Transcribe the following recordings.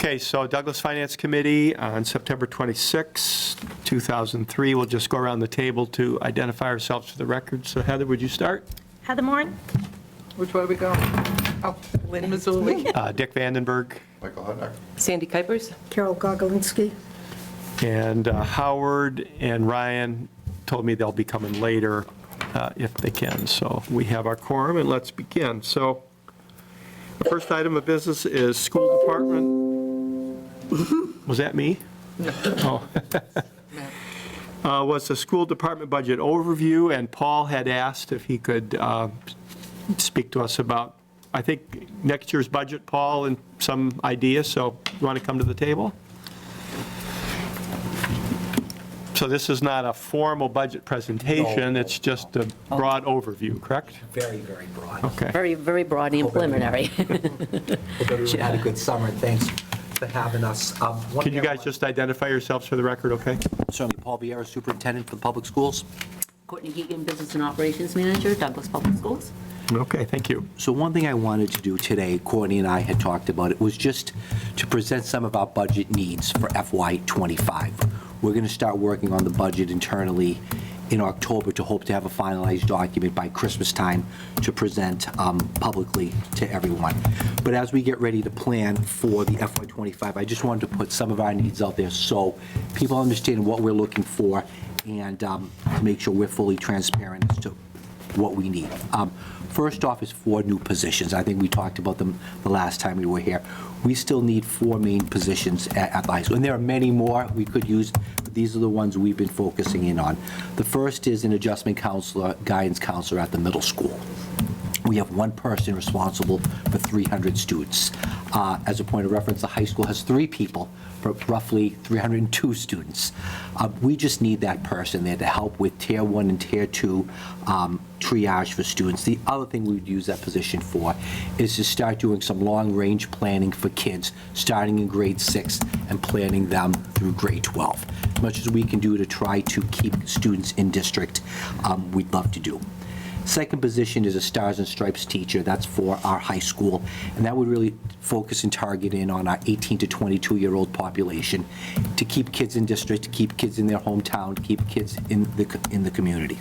Okay, so Douglas Finance Committee on September 26, 2003. We'll just go around the table to identify ourselves for the record. So Heather, would you start? Heather Moore. Which way we go? Oh, Lynn Mazzulli. Dick Vandenberg Michael Hudnick. Sandy Kuipers. Carol Gogolinsky. and Howard and Ryan told me they'll be coming later if they can. So we have our quorum, and let's begin. So the first item of business is school department. Was that me? Oh. Was the school department budget overview, and Paul had asked if he could speak to us about, I think, next year's budget, Paul, and some ideas. So you want to come to the table? So this is not a formal budget presentation, No. it's just a broad overview, correct? Very, very broad. Okay. Very broad and preliminary. Hope everyone had a good summer, and thanks for having us. Can you guys just identify yourselves for the record, okay? Certainly, Paul Vieira, Superintendent for the Public Schools. Courtney Geegan, Business and Operations Manager, Douglas Public Schools. Okay, thank you. So one thing I wanted to do today, Courtney and I had talked about it, was just to present some of our budget needs for FY '25. We're going to start working on the budget internally in October to hope to have a finalized document by Christmas time to present publicly to everyone. But as we get ready to plan for the FY '25, I just wanted to put some of our needs out there so people understand what we're looking for and to make sure we're fully transparent as to what we need. First off is 4 new positions. I think we talked about them the last time we were here. We still need 4 main positions at the high school, and there are many more we could use, but these are the ones we've been focusing in on. The first is an adjustment counselor, guidance counselor at the middle school. We have 1 person responsible for 300 students. As a point of reference, the high school has 3 people for roughly 302 students. We just need that person there to help with Tier 1 and Tier 2 triage for students. The other thing we would use that position for is to start doing some long-range planning for kids, starting in grade 6 and planning them through grade 12. As much as we can do to try to keep students in district, we'd love to do. Second position is a Stars and Stripes teacher. That's for our high school, and that would really focus and target in on our 18 to 22-year-old population to keep kids in district, to keep kids in their hometown, to keep kids in the community.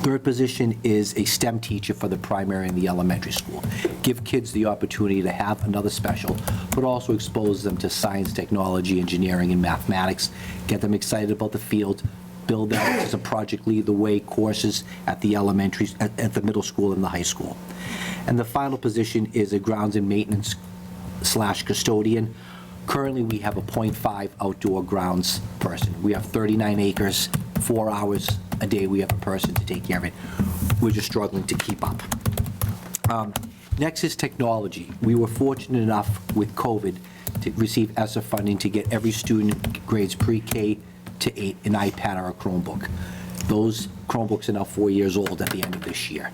Third position is a STEM teacher for the primary and the elementary school. Give kids the opportunity to have another special, but also expose them to science, technology, engineering, and mathematics, get them excited about the field, build that as a Project Lead the Way courses at the elementary, at the middle school and the high school. And the final position is a grounds and maintenance / custodian. Currently, we have a .5 outdoor grounds person. We have 39 acres, 4 hours a day we have a person to take care of it. We're just struggling to keep up. Next is technology. We were fortunate enough with COVID to receive ESSER funding to get every student grades pre-K to 8 an iPad or a Chromebook. Those Chromebooks are now 4 years old at the end of this year.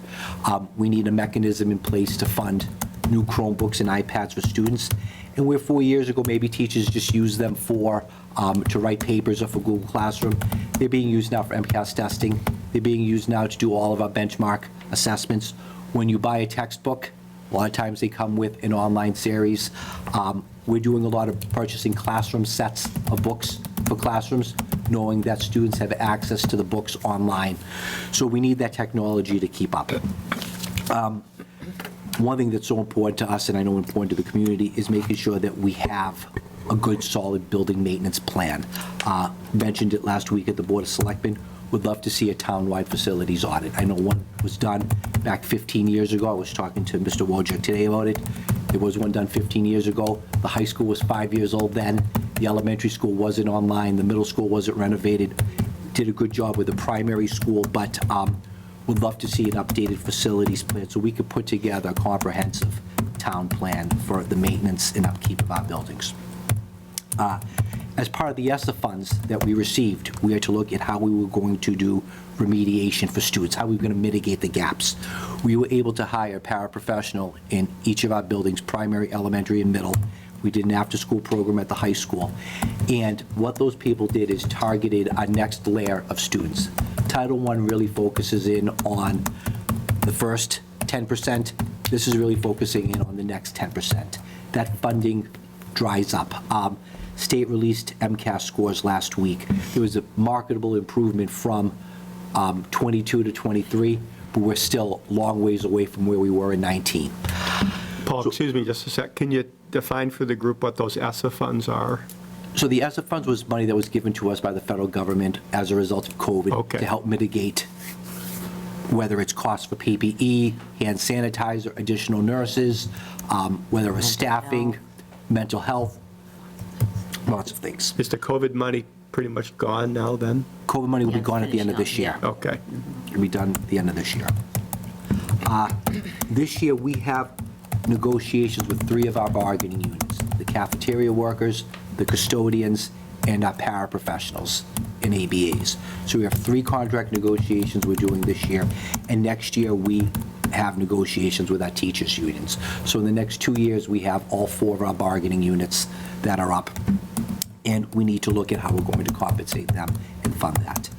We need a mechanism in place to fund new Chromebooks and iPads for students. And where 4 years ago, maybe teachers just used them for to write papers or for Google Classroom, they're being used now for MCAS testing. They're being used now to do all of our benchmark assessments. When you buy a textbook, a lot of times they come with an online series. We're doing a lot of purchasing classroom sets of books for classrooms, knowing that students have access to the books online. So we need that technology to keep up. One thing that's so important to us, and I know important to the community, is making sure that we have a good, solid building maintenance plan. Mentioned it last week at the Board of Selectmen. Would love to see a town-wide facilities audit. I know one was done back 15 years ago. I was talking to Mr. Wojcik today about it. There was one done 15 years ago. The high school was 5 years old then. The elementary school wasn't online. The middle school wasn't renovated. Did a good job with the primary school, but would love to see an updated facilities plan so we could put together a comprehensive town plan for the maintenance and upkeep of our buildings. As part of the ESSA funds that we received, we had to look at how we were going to do remediation for students, how we were going to mitigate the gaps. We were able to hire a paraprofessional in each of our buildings, primary, elementary, and middle. We did an after-school program at the high school. And what those people did is targeted our next layer of students. Title I really focuses in on the first 10%. This is really focusing in on the next 10%. That funding dries up. State released MCAS scores last week. There was a marketable improvement from 22 to 23, but we're still a long ways away from where we were in 19. Paul, excuse me just a sec. Can you define for the group what those ESSA funds are? So the ESSA funds was money that was given to us by the federal government as a result of COVID Okay. to help mitigate whether it's costs for PPE, hand sanitizer, additional nurses, whether it's staffing, mental health, lots of things. Is the COVID money pretty much gone now then? COVID money will be Yeah, gone at the end of this finishing year. up, Okay. It'll be done at the end of this year. This year, we have negotiations with 3 of our bargaining units, the cafeteria workers, the custodians, and our paraprofessionals and ABAs. So we have 3 contract negotiations we're doing this year, and next year, we have negotiations with our teachers' unions. So in the next 2 years, we have all 4 of our bargaining units that are up, and we need to look at how we're going to compensate them and fund that.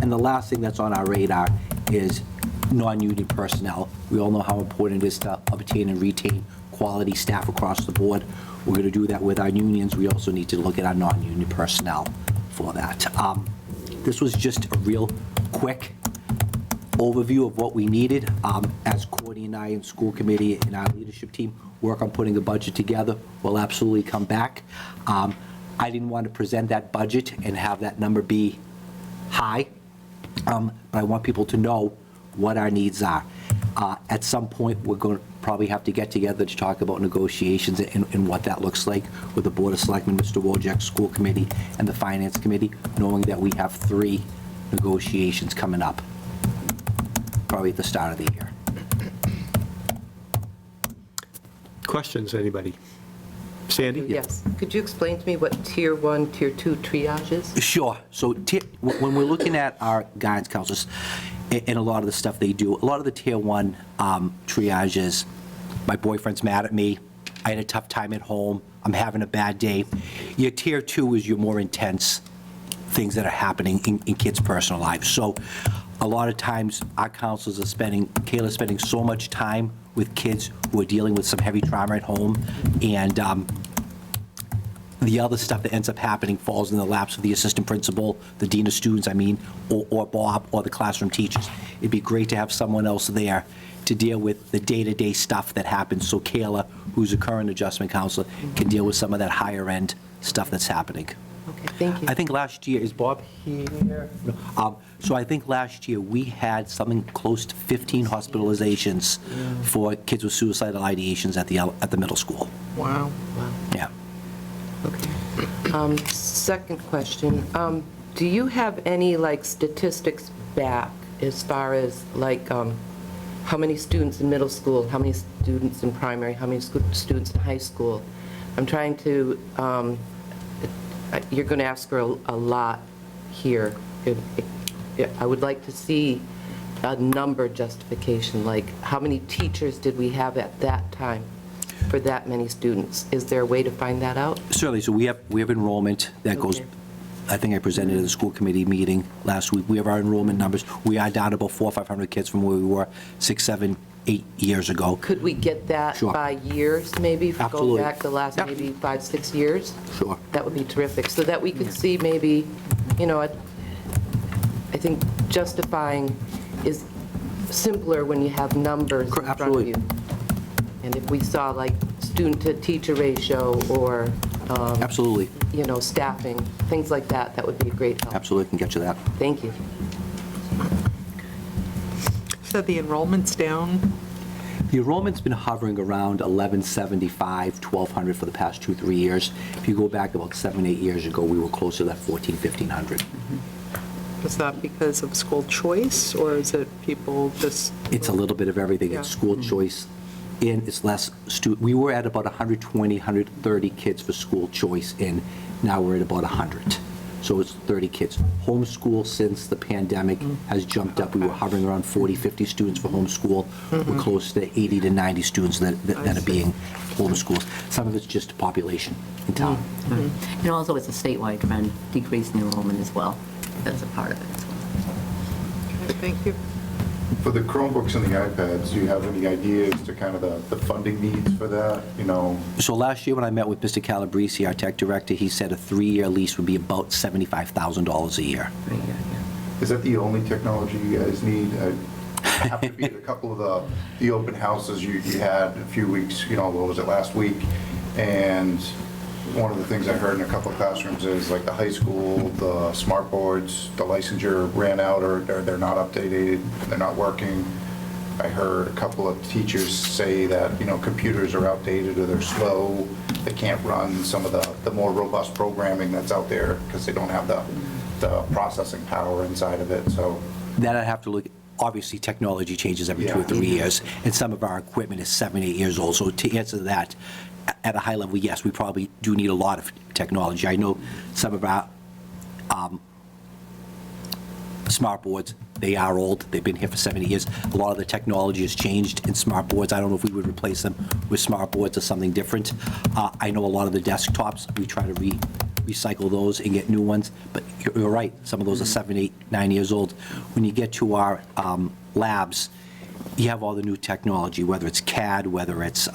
And the last thing that's on our radar is non-union personnel. We all know how important it is to obtain and retain quality staff across the board. We're going to do that with our unions. We also need to look at our non-union personnel for that. This was just a real quick overview of what we needed. As Courtney and I and school committee and our leadership team work on putting a budget together, we'll absolutely come back. I didn't want to present that budget and have that number be high, but I want people to know what our needs are. At some point, we're going to probably have to get together to talk about negotiations and what that looks like with the Board of Selectmen, Mr. Wojcik, School Committee, and the Finance Committee, knowing that we have 3 negotiations coming up, probably at the start of the year. Questions, anybody? Sandy? Yes. Could you explain to me what Tier 1, Tier 2 triage is? Sure. So when we're looking at our guidance counselors and a lot of the stuff they do, a lot of the Tier 1 triages, my boyfriend's mad at me, I had a tough time at home, I'm having a bad day. Your Tier 2 is your more intense things that are happening in kids' personal lives. So a lot of times, our counselors are Kayla's spending so much time with kids who are dealing with some heavy trauma at home, and the other stuff that ends up happening falls in the laps of the assistant principal, the dean of students, or Bob, or the classroom teachers. It'd be great to have someone else there to deal with the day-to-day stuff that happens, so Kayla, who's a current adjustment counselor, can deal with some of that higher-end stuff that's happening. Okay, thank you. I think last year, is Bob here? No. So I think last year, we had something close to 15 hospitalizations for kids with suicidal ideations at the middle school. Wow. Yeah. Okay. Second question, do you have any, statistics back as far as, how many students in middle school, how many students in primary, how many students in high school? I'm trying to, you're going to ask for a lot here. I would like to see a number justification, like how many teachers did we have at that time for that many students? Is there a way to find that out? Certainly, so we have enrollment that goes, Okay. I think I presented at the school committee meeting last week. We have our enrollment numbers. We are down about 400 or 500 kids from where we were 6, 7, 8 years ago. Could we get that Sure. by years, maybe? Absolutely. Going back the last Yep. maybe 5, 6 years? Sure. That would be terrific, so that we could see maybe, I think justifying is simpler when you have numbers in front of Absolutely. you. And if we saw student-to-teacher ratio or, Absolutely, staffing, things like that, that would be a great help. absolutely can get you that. Thank you. So the enrollment's down? The enrollment's been hovering around 1,175, 1,200 for the past 2-3 years. If you go back about 7, 8 years ago, we were closer to that 1,400, 1,500. Is that because of school choice, or is it people just? It's a little bit of everything. It's Yeah. school choice, and it's less we were at about 120, 130 kids for school choice, and now we're at about 100. So it's 30 kids. Homeschool, since the pandemic, has jumped up. We were hovering around 40, 50 students for homeschool. We're close to 80 to 90 students that are being homeschooled. Some of it's just population in town. And also, it's a statewide trend, decreasing enrollment as well. That's a part of it as well. Okay, thank you. For the Chromebooks and the iPads, do you have any ideas to kind of the funding needs for that, you know? So last year when I met with Mr. Calabrese, our tech director, he said a 3-year lease would be about $75,000 a year. Is that the only technology you guys need? I happened to be at a couple of the open houses you had a few weeks, you know, what was it, last week? And one of the things I heard in a couple of classrooms is like the high school, the smart boards, the licensure ran out or they're not updated, they're not working. I heard a couple of teachers say that, you know, computers are outdated or they're slow, they can't run some of the more robust programming that's out there because they don't have the processing power inside of it, so. Then I'd have to look, obviously, technology changes every 2 or Yeah. 3 years, and some of our equipment is 7, 8 years old. So to answer that, at a high level, yes, we probably do need a lot of technology. I know some of our smart boards, they are old, they've been here for 7 years. A lot of the technology has changed in smart boards. I don't know if we would replace them with smart boards or something different. I know a lot of the desktops, we try to recycle those and get new ones, but you're right, some of those are 7, 8, 9 years old. When you get to our labs, you have all the new technology, whether it's CAD, whether it's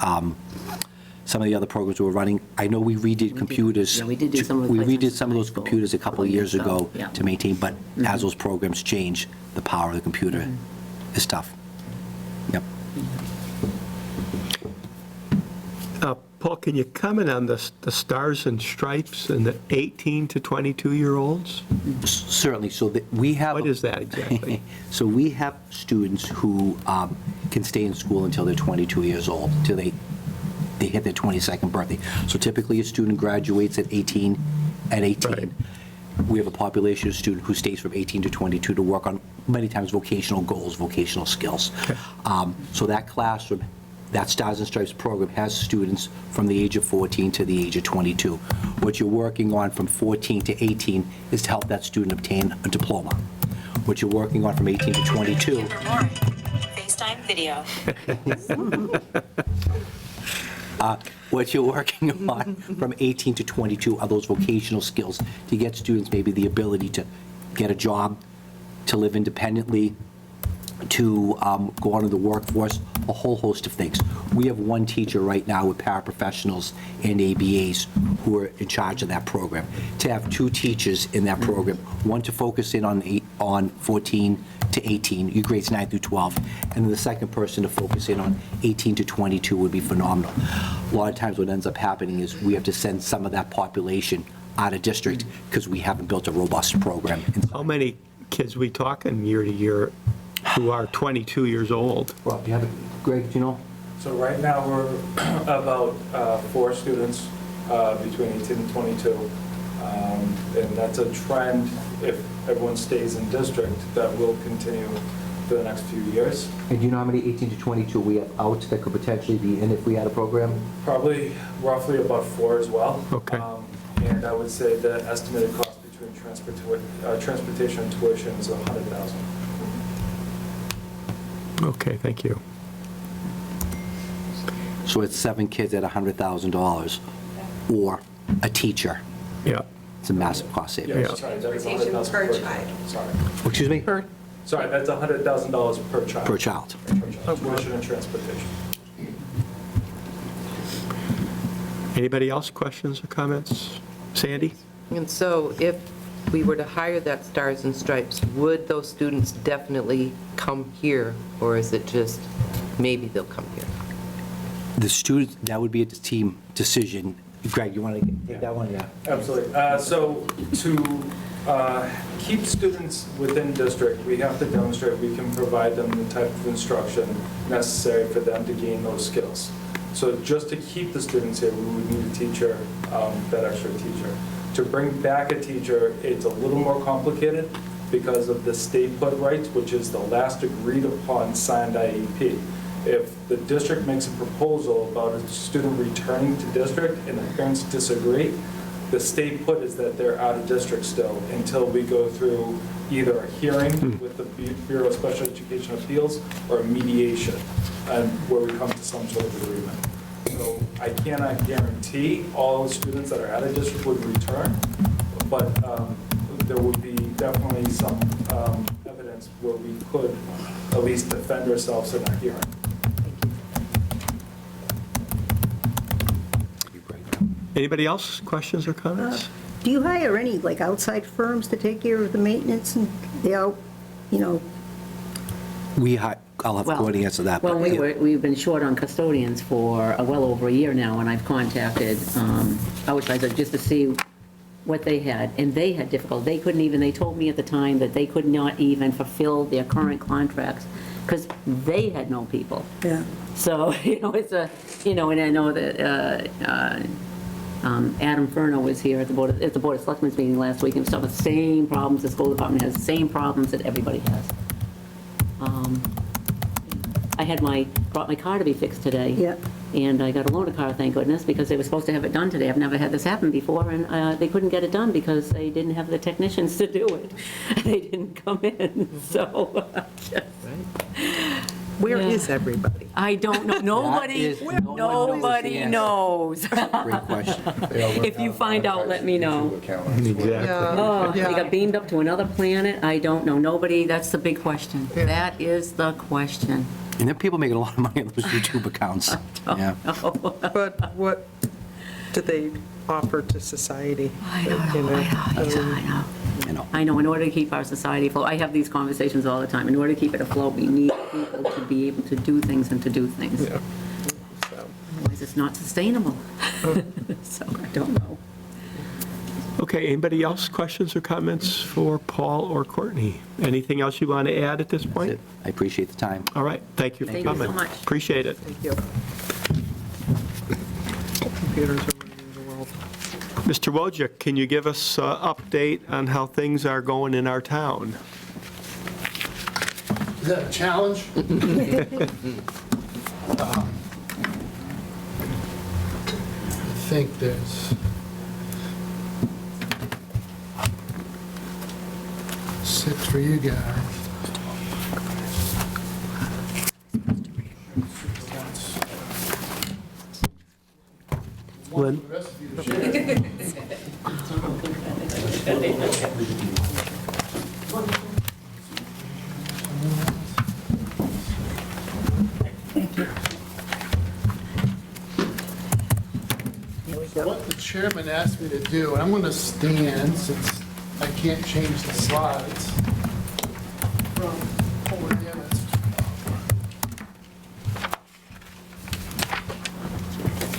some of the other programs we're running. I know we redid computers. yeah, we did do some We replacements redid some of in those high school computers a couple of years ago yeah. to maintain, but as those programs change, the power of the computer is tough. Yep. Paul, can you comment on the Stars and Stripes and the 18 to 22-year-olds? Certainly, so that we have. What is that exactly? So we have students who can stay in school until they're 22 years old, till they hit their 22nd birthday. So typically, a student graduates at 18. Right. We have a population of student who stays from 18 to 22 to work on, many times, vocational goals, vocational skills. So that classroom, that Stars and Stripes program has students from the age of 14 to the age of 22. What you're working on from 14 to 18 is to help that student obtain a diploma. What you're working on from 18 to 22. FaceTime video. What you're working on from 18 to 22 are those vocational skills to get students maybe the ability to get a job, to live independently, to go out in the workforce, a whole host of things. We have one teacher right now with paraprofessionals and ABAs who are in charge of that program. To have 2 teachers in that program, one to focus in on 14 to 18, your grades 9 through 12, and then the second person to focus in on 18 to 22 would be phenomenal. A lot of times what ends up happening is we have to send some of that population out of district because we haven't built a robust program. How many kids we talking year to year who are 22 years old? Rob, do you have it? Greg, do you know? So right now, we're about 4 students between 18 and 22. And that's a trend, if everyone stays in district, that will continue for the next few years. And do you know how many 18 to 22 we have out that could potentially be in if we had a program? Probably roughly about 4 as well. Okay. And I would say the estimated cost between transportation and tuition is $100,000. Okay, thank you. So it's 7 kids at $100,000, or a teacher. Yeah. It's a massive cost savings. Yeah. Sorry, that is Transportation $100,000 per child. child. Sorry. Excuse me? Sorry, that's $100,000 per child. Per child. Tuition and transportation. Anybody else, questions or comments? Sandy? And so if we were to hire that Stars and Stripes, would those students definitely come here, or is it just maybe they'll come here? The students, that would be a team decision. Greg, you want to take that one? Yeah. Absolutely. So to keep students within district, we have to demonstrate we can provide them the type of instruction necessary for them to gain those skills. So just to keep the students here, we would need a teacher, that extra teacher. To bring back a teacher, it's a little more complicated because of the state put rights, which is the last agreed upon signed IEP. If the district makes a proposal about a student returning to district and the parents disagree, the state put is that they're out of district still until we go through either a hearing with the Bureau of Special Education Appeals or a mediation, and where we come to some sort of agreement. So I cannot guarantee all the students that are out of district would return, but there would be definitely some evidence points where we could at least defend ourselves in our hearing. Anybody else, questions or comments? Do you hire any, like, outside firms to take care of the maintenance and you know, I'll have Well- Courtney answer that. Well, but- we've been short on custodians for well over a year now, and I've contacted Outsiders just to see what they had, and they had difficulty. They couldn't even, they told me at the time that they could not even fulfill their current contracts because they had no people. yeah. So, it's and I know that Adam Furno was here at the Board of Selectmen's meeting last week and stuff, the same problems, the school department has, the same problems that everybody has. I brought my car to be fixed today. Yeah. And I got a loaner car, thank goodness, because they were supposed to have it done today. I've never had this happen before, and they couldn't get it done because they didn't have the technicians to do it. They didn't come in, so Where Yeah. is everybody? I don't know. Nobody the answer. knows. Great question. If you find out, let me know. Exactly. Oh, they got beamed up to another planet? I don't know. Nobody, that's the big question. That is the question. And there are people making a lot of money on those YouTube accounts. Yeah. But what do they offer to society? I don't You know. You know. I know, in order to keep our society afloat, I have these conversations all the time. In order to keep it afloat, we need people to be able to do things and to do things. Yeah. So, Otherwise, it's not sustainable. So, I don't know. Okay, anybody else, questions or comments for Paul or Courtney? Anything else you want to add at this That's point? it. I appreciate the time. All right, thank you for Thank you so coming. much. Appreciate it. Thank you. Computers are running the world. Mr. Wojcik, can you give us an update on how things are going in our town? Is that a challenge? I think there's 6 for you guys. One for the rest of you to share. So what the chairman asked me to do, and I'm going to stand since I can't change the slides from over there.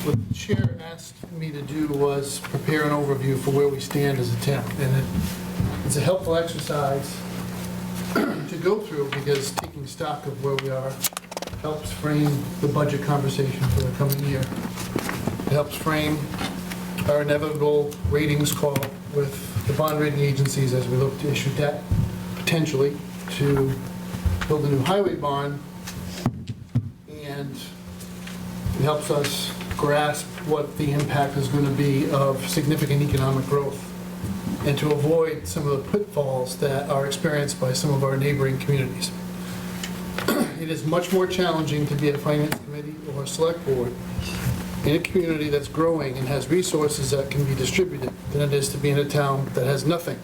What the chair asked me to do was prepare an overview for where we stand as a town. And it's a helpful exercise to go through because taking stock of where we are helps frame the budget conversation for the coming year. It helps frame our inevitable ratings call with the bond rating agencies as we look to issue debt, potentially, to build a new highway bond. And it helps us grasp what the impact is going to be of significant economic growth and to avoid some of the pitfalls that are experienced by some of our neighboring communities. It is much more challenging to be a finance committee or a select board in a community that's growing and has resources that can be distributed than it is to be in a town that has nothing.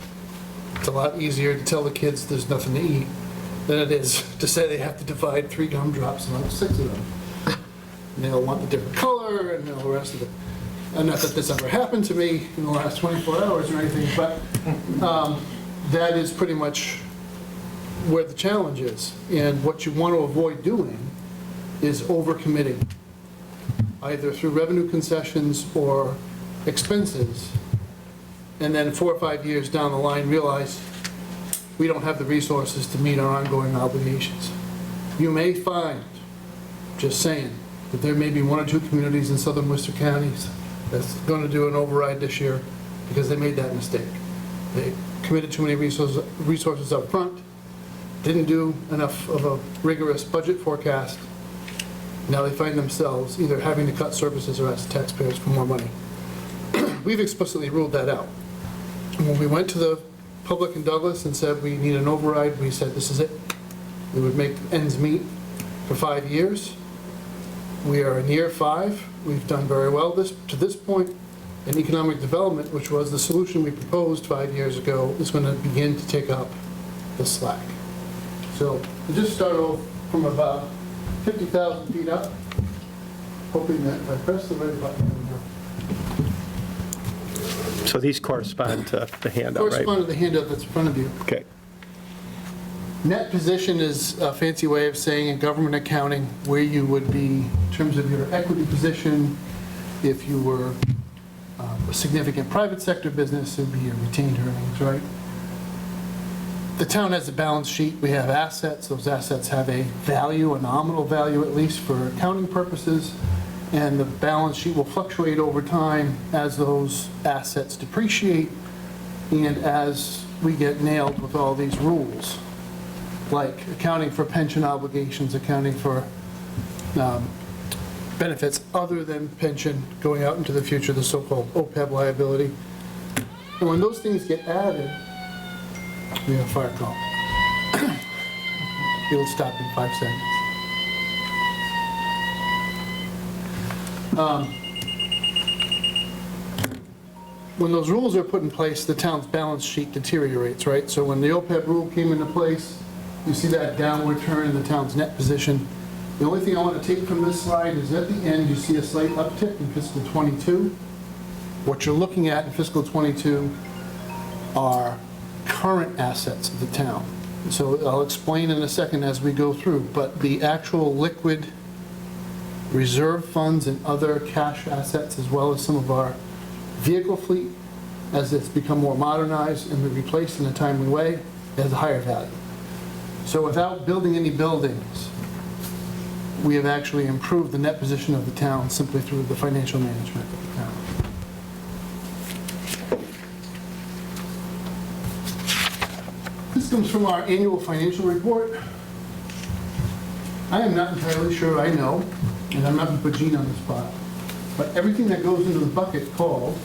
It's a lot easier to tell the kids there's nothing to eat than it is to say they have to divide 3 gumdrops among 6 of them. And they'll want the different color and all the rest of it. And not that this ever happened to me in the last 24 hours or anything, but that is pretty much where the challenge is. And what you want to avoid doing is overcommitting, either through revenue concessions or expenses, and then 4 or 5 years down the line realize we don't have the resources to meet our ongoing obligations. You may find, just saying, that there may be 1 or 2 communities in southern Worcester counties that's going to do an override this year because they made that mistake. They committed too many resources up front, didn't do enough of a rigorous budget forecast. Now they find themselves either having to cut services or ask taxpayers for more money. We've explicitly ruled that out. When we went to the public in Douglas and said we need an override, we said this is it. We would make ends meet for 5 years. We are in year 5. We've done very well to this point. And economic development, which was the solution we proposed 5 years ago, is going to begin to take up the slack. So we just started off from about 50,000 feet up, hoping that if I press the red button, there we go. So these correspond to the handout, right? Correspond to the handout that's in front of you. Okay. Net position is a fancy way of saying in government accounting where you would be in terms of your equity position. If you were a significant private sector business, it would be your retained earnings, right? The town has a balance sheet. We have assets. Those assets have a value, a nominal value at least for accounting purposes. And the balance sheet will fluctuate over time as those assets depreciate and as we get nailed with all these rules, like accounting for pension obligations, accounting for benefits other than pension going out into the future, the so-called OPEB liability. And when those things get added, we have a fire call. It'll stop in 5 seconds. When those rules are put in place, the town's balance sheet deteriorates, right? So when the OPEB rule came into place, you see that downward turn in the town's net position. The only thing I want to take from this slide is at the end, you see a slight uptick in fiscal '22. What you're looking at in fiscal '22 are current assets of the town. So I'll explain in a second as we go through, but the actual liquid reserve funds and other cash assets, as well as some of our vehicle fleet, as it's become more modernized and replaced in a timely way, has a higher value. So without building any buildings, we have actually improved the net position of the town simply through the financial management of the town. This comes from our annual financial report. I am not entirely sure I know, and I'm not going to put Gene on the spot, but everything that goes into the bucket called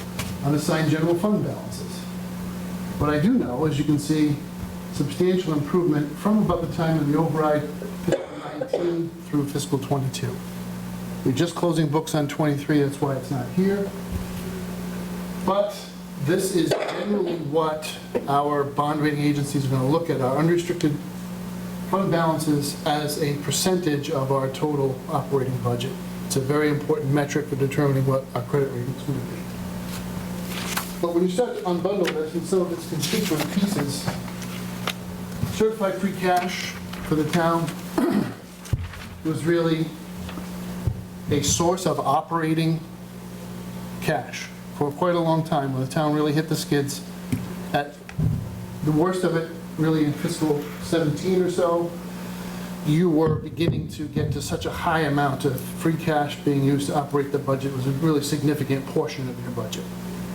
unassigned general fund balances. What I do know, as you can see, substantial improvement from about the time of the override fiscal 19 through fiscal 22. We're just closing books on 23, that's why it's not here. But this is generally what our bond rating agencies are going to look at, our unrestricted fund balances as a percentage of our total operating budget. It's a very important metric for determining what our credit rating is going to be. But when you start to unbundle this and some of its constituent pieces, certified free cash for the town was really a source of operating cash for quite a long time, when the town really hit the skids. At the worst of it, really in fiscal 17 or so, you were beginning to get to such a high amount of free cash being used to operate the budget. It was a really significant portion of your budget,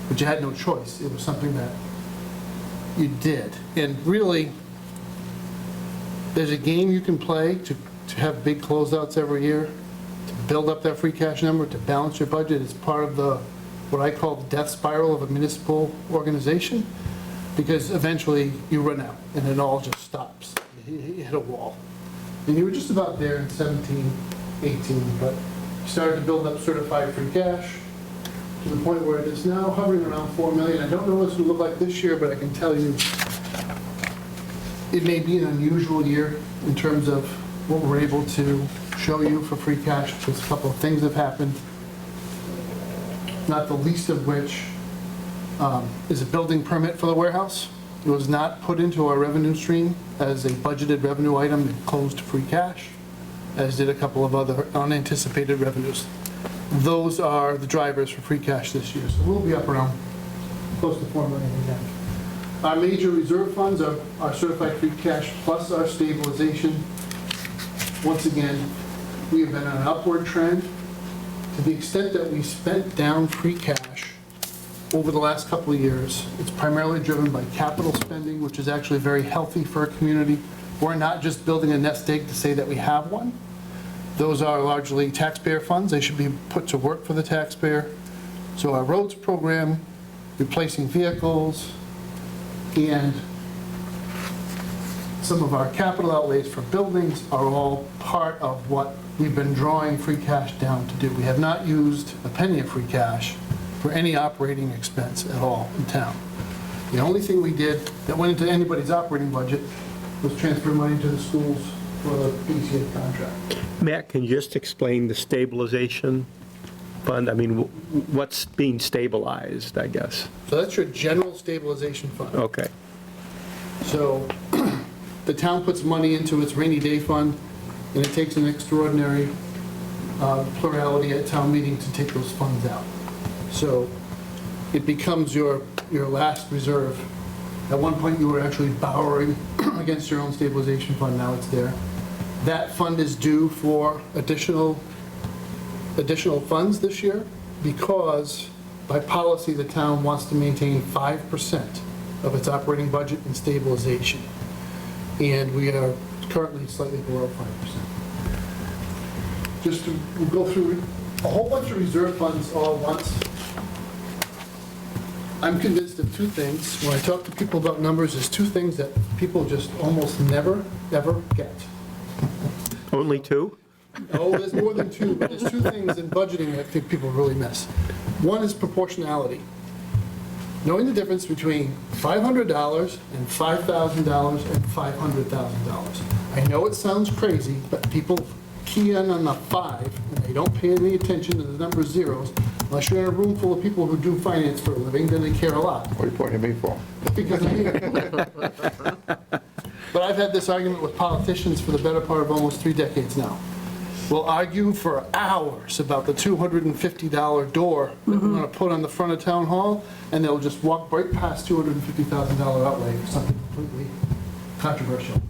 but you had no choice. It was something that you did. And really, there's a game you can play to have big closeouts every year, to build up that free cash number, to balance your budget. It's part of the, what I call the death spiral of a municipal organization, because eventually you run out and it all just stops. You hit a wall. And you were just about there in 17, 18, but you started to build up certified free cash to the point where it is now hovering around 4 million. I don't know what it's going to look like this year, but I can tell you it may be an unusual year in terms of what we're able to show you for free cash, because a couple of things have happened, not the least of which is a building permit for the warehouse. It was not put into our revenue stream as a budgeted revenue item. It closed free cash, as did a couple of other unanticipated revenues. Those are the drivers for free cash this year. So we'll be up around close to 4 million again. Our major reserve funds are our certified free cash plus our stabilization. Once again, we have been on an upward trend. To the extent that we spent down free cash over the last couple of years, it's primarily driven by capital spending, which is actually very healthy for a community. We're not just building a nest egg to say that we have one. Those are largely taxpayer funds. They should be put to work for the taxpayer. So our roads program, replacing vehicles, and some of our capital outlays for buildings are all part of what we've been drawing free cash down to do. We have not used a penny of free cash for any operating expense at all in town. The only thing we did that went into anybody's operating budget was transfer money to the schools for the PCA contract. Matt, can you just explain the stabilization fund? I mean, what's being stabilized, I guess? So that's your general stabilization fund. Okay. So the town puts money into its rainy day fund, and it takes an extraordinary plurality at town meeting to take those funds out. So it becomes your last reserve. At one point, you were actually borrowing against your own stabilization fund, now it's there. That fund is due for additional funds this year because by policy, the town wants to maintain 5% of its operating budget in stabilization. And we are currently slightly below 5%. Just to we'll go through a whole bunch of reserve funds all at once. I'm convinced of two things. When I talk to people about numbers, there's two things that people just almost never, ever get. Only two? Oh, there's more than two, but there's two things in budgeting that I think people really miss. One is proportionality. Knowing the difference between $500 and $5,000 and $500,000. I know it sounds crazy, but people key in on the 5, and they don't pay any attention to the number zeros. Unless you're in a room full of people who do finance for a living, then they care a lot. What are you pointing at me for? Because of me. But I've had this argument with politicians for the better part of almost 3 decades now. We'll argue for hours about the $250 door that we're going to put on the front of town hall, and they'll just walk right past $250,000 outlay for something completely controversial.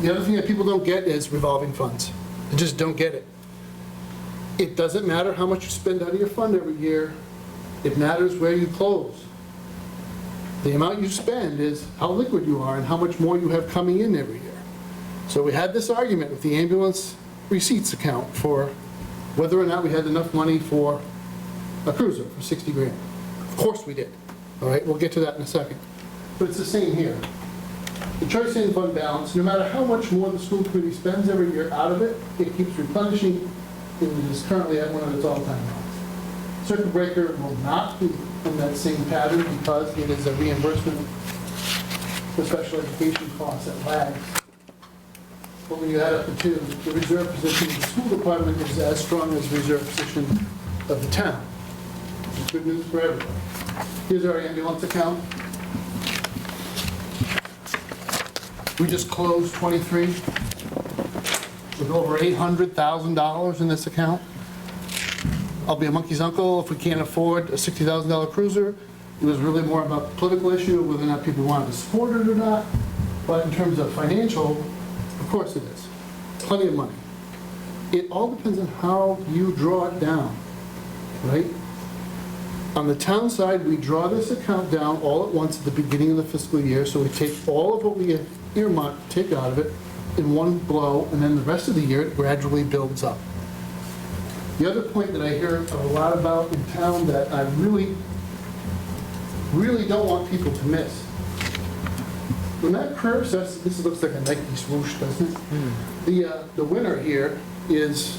The other thing that people don't get is revolving funds. They just don't get it. It doesn't matter how much you spend out of your fund every year. It matters where you close. The amount you spend is how liquid you are and how much more you have coming in every year. So we had this argument with the ambulance receipts account for whether or not we had enough money for a cruiser for 60 grand. Of course we did. All right, we'll get to that in a second. But it's the same here. The choice in fund balance, no matter how much more the school committee spends every year out of it, it keeps replenishing. It is currently at one of its all-time highs. Circuit breaker will not be in that same pattern because it is a reimbursement for special education costs that lags. But when you add up the two, the reserve position of the school department is as strong as the reserve position of the town. It's good news for everybody. Here's our ambulance account. We just closed 23 with over $800,000 in this account. I'll be a monkey's uncle if we can't afford a $60,000 cruiser. It was really more about the political issue, whether or not people wanted to support it or not. But in terms of financial, of course it is. Plenty of money. It all depends on how you draw it down, right? On the town side, we draw this account down all at once at the beginning of the fiscal year, so we take all of what we have earmarked, take out of it in one blow, and then the rest of the year it gradually builds up. The other point that I hear a lot about in town that I really don't want people to miss. When that curve says, this looks like a Nike swoosh, doesn't it? The winner here is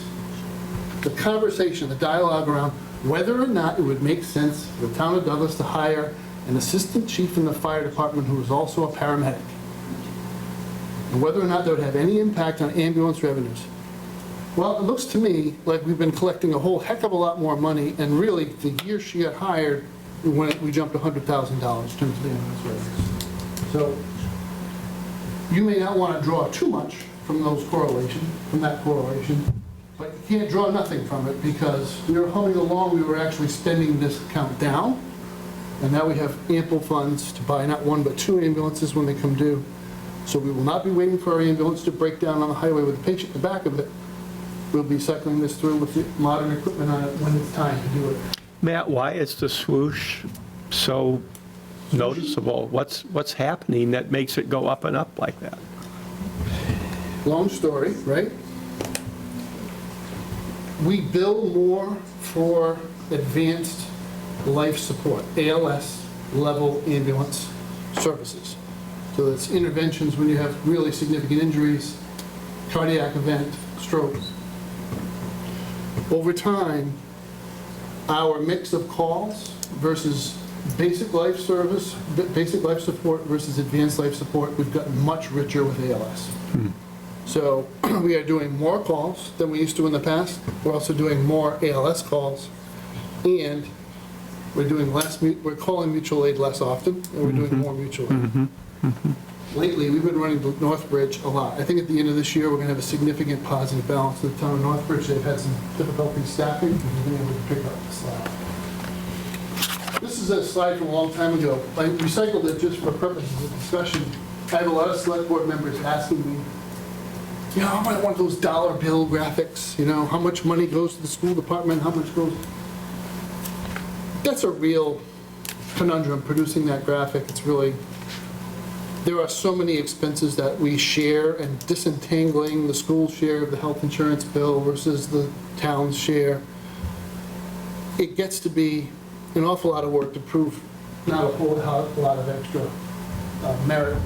the conversation, the dialogue around whether or not it would make sense for the town of Douglas to hire an assistant chief in the fire department who is also a paramedic. And whether or not that would have any impact on ambulance revenues. Well, it looks to me like we've been collecting a whole heck of a lot more money, and really, the year she got hired, we jumped $100,000 in terms of the ambulance revenues. So, you may not want to draw too much from that correlation, but you can't draw nothing from it because we were humming along, we were actually spending this account down, and now we have ample funds to buy not one but 2 ambulances when they come due. So we will not be waiting for our ambulance to break down on the highway with a patient in the back of it. We'll be cycling this through with the modern equipment on it when it's time to do it. Matt, why is the swoosh so noticeable? What's happening that makes it go up and up like that? Long story, right? We bill more for advanced life support, ALS level ambulance services. So that's interventions when you have really significant injuries, cardiac event, strokes. Over time, our mix of calls versus basic life service, basic life support versus advanced life support, we've gotten much richer with ALS. So we are doing more calls than we used to in the past. We're also doing more ALS calls, and we're doing we're calling mutual aid less often, and we're doing more mutual aid. Lately, we've been running Northbridge a lot. I think at the end of this year, we're going to have a significant positive balance with the town of Northbridge. They've had some difficulty staffing, and we've been able to pick up the slack. This is a slide from a long time ago. I recycled it just for purposes of discussion. I have a lot of select board members asking me, I might want those dollar bill graphics, how much money goes to the school department, how much goes... That's a real conundrum, producing that graphic. It's really... There are so many expenses that we share, and disentangling the school share of the health insurance bill versus the town's share, it gets to be an awful lot of work to prove not a whole lot of extra merit.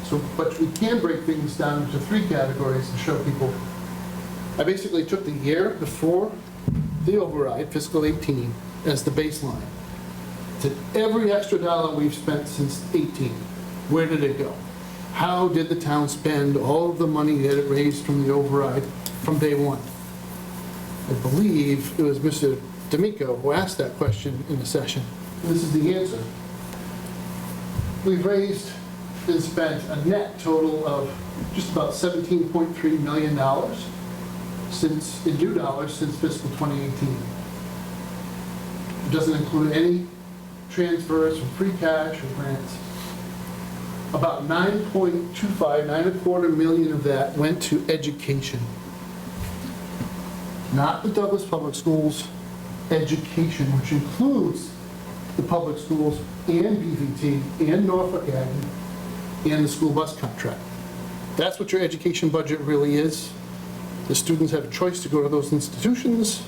So, but we can break things down into 3 categories to show people. I basically took the year before the override, fiscal 18, as the baseline. To every extra dollar we've spent since 18. Where did it go? How did the town spend all of the money that it raised from the override from day one? I believe it was Mr. D'Amico who asked that question in the session. And this is the answer. We've raised and spent a net total of just about $17.3 million in new dollars since fiscal 2018. It doesn't include any transfers from free cash or grants. About 9.25 million of that went to education. Not the Douglas Public Schools, education, which includes the public schools and BVT and Norfolk Aggie and the school bus contract. That's what your education budget really is. The students have a choice to go to those institutions.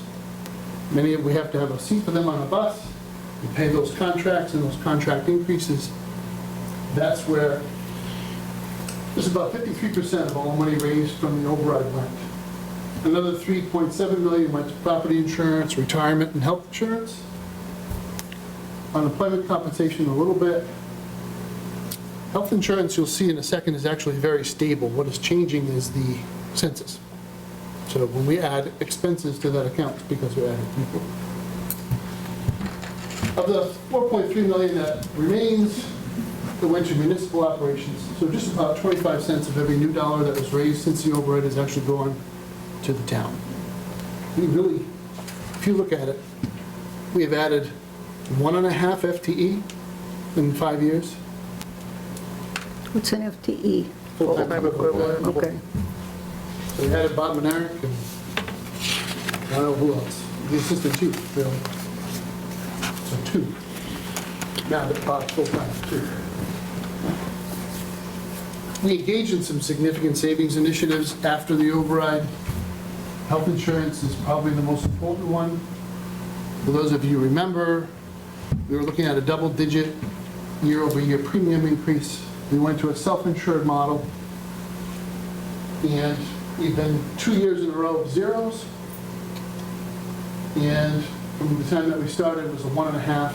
We have to have a seat for them on a bus. We pay those contracts and those contract increases. That's where there's about 53% of all money raised from the override went. Another 3.7 million went to property insurance, retirement, and health insurance. Unemployment compensation a little bit. Health insurance, you'll see in a second, is actually very stable. What is changing is the census. So when we add expenses to that account, it's because we're adding people. Of the 4.3 million that remains, it went to municipal operations. So just about 25 cents of every new dollar that was raised since the override has actually gone to the town. We really, if you look at it, we have added 1.5 FTE in 5 years. What's an FTE? Full-time equivalent. Okay. So we added Bob Manerick and I don't know who else. The assistant chief, really. So 2. Now that Bob's full-time, 2. We engaged in some significant savings initiatives after the override. Health insurance is probably the most important one. For those of you who remember, we were looking at a double-digit year-over-year premium increase. We went to a self-insured model, and we've been 2 years in a row of zeros. And from the time that we started, it was a 1.5.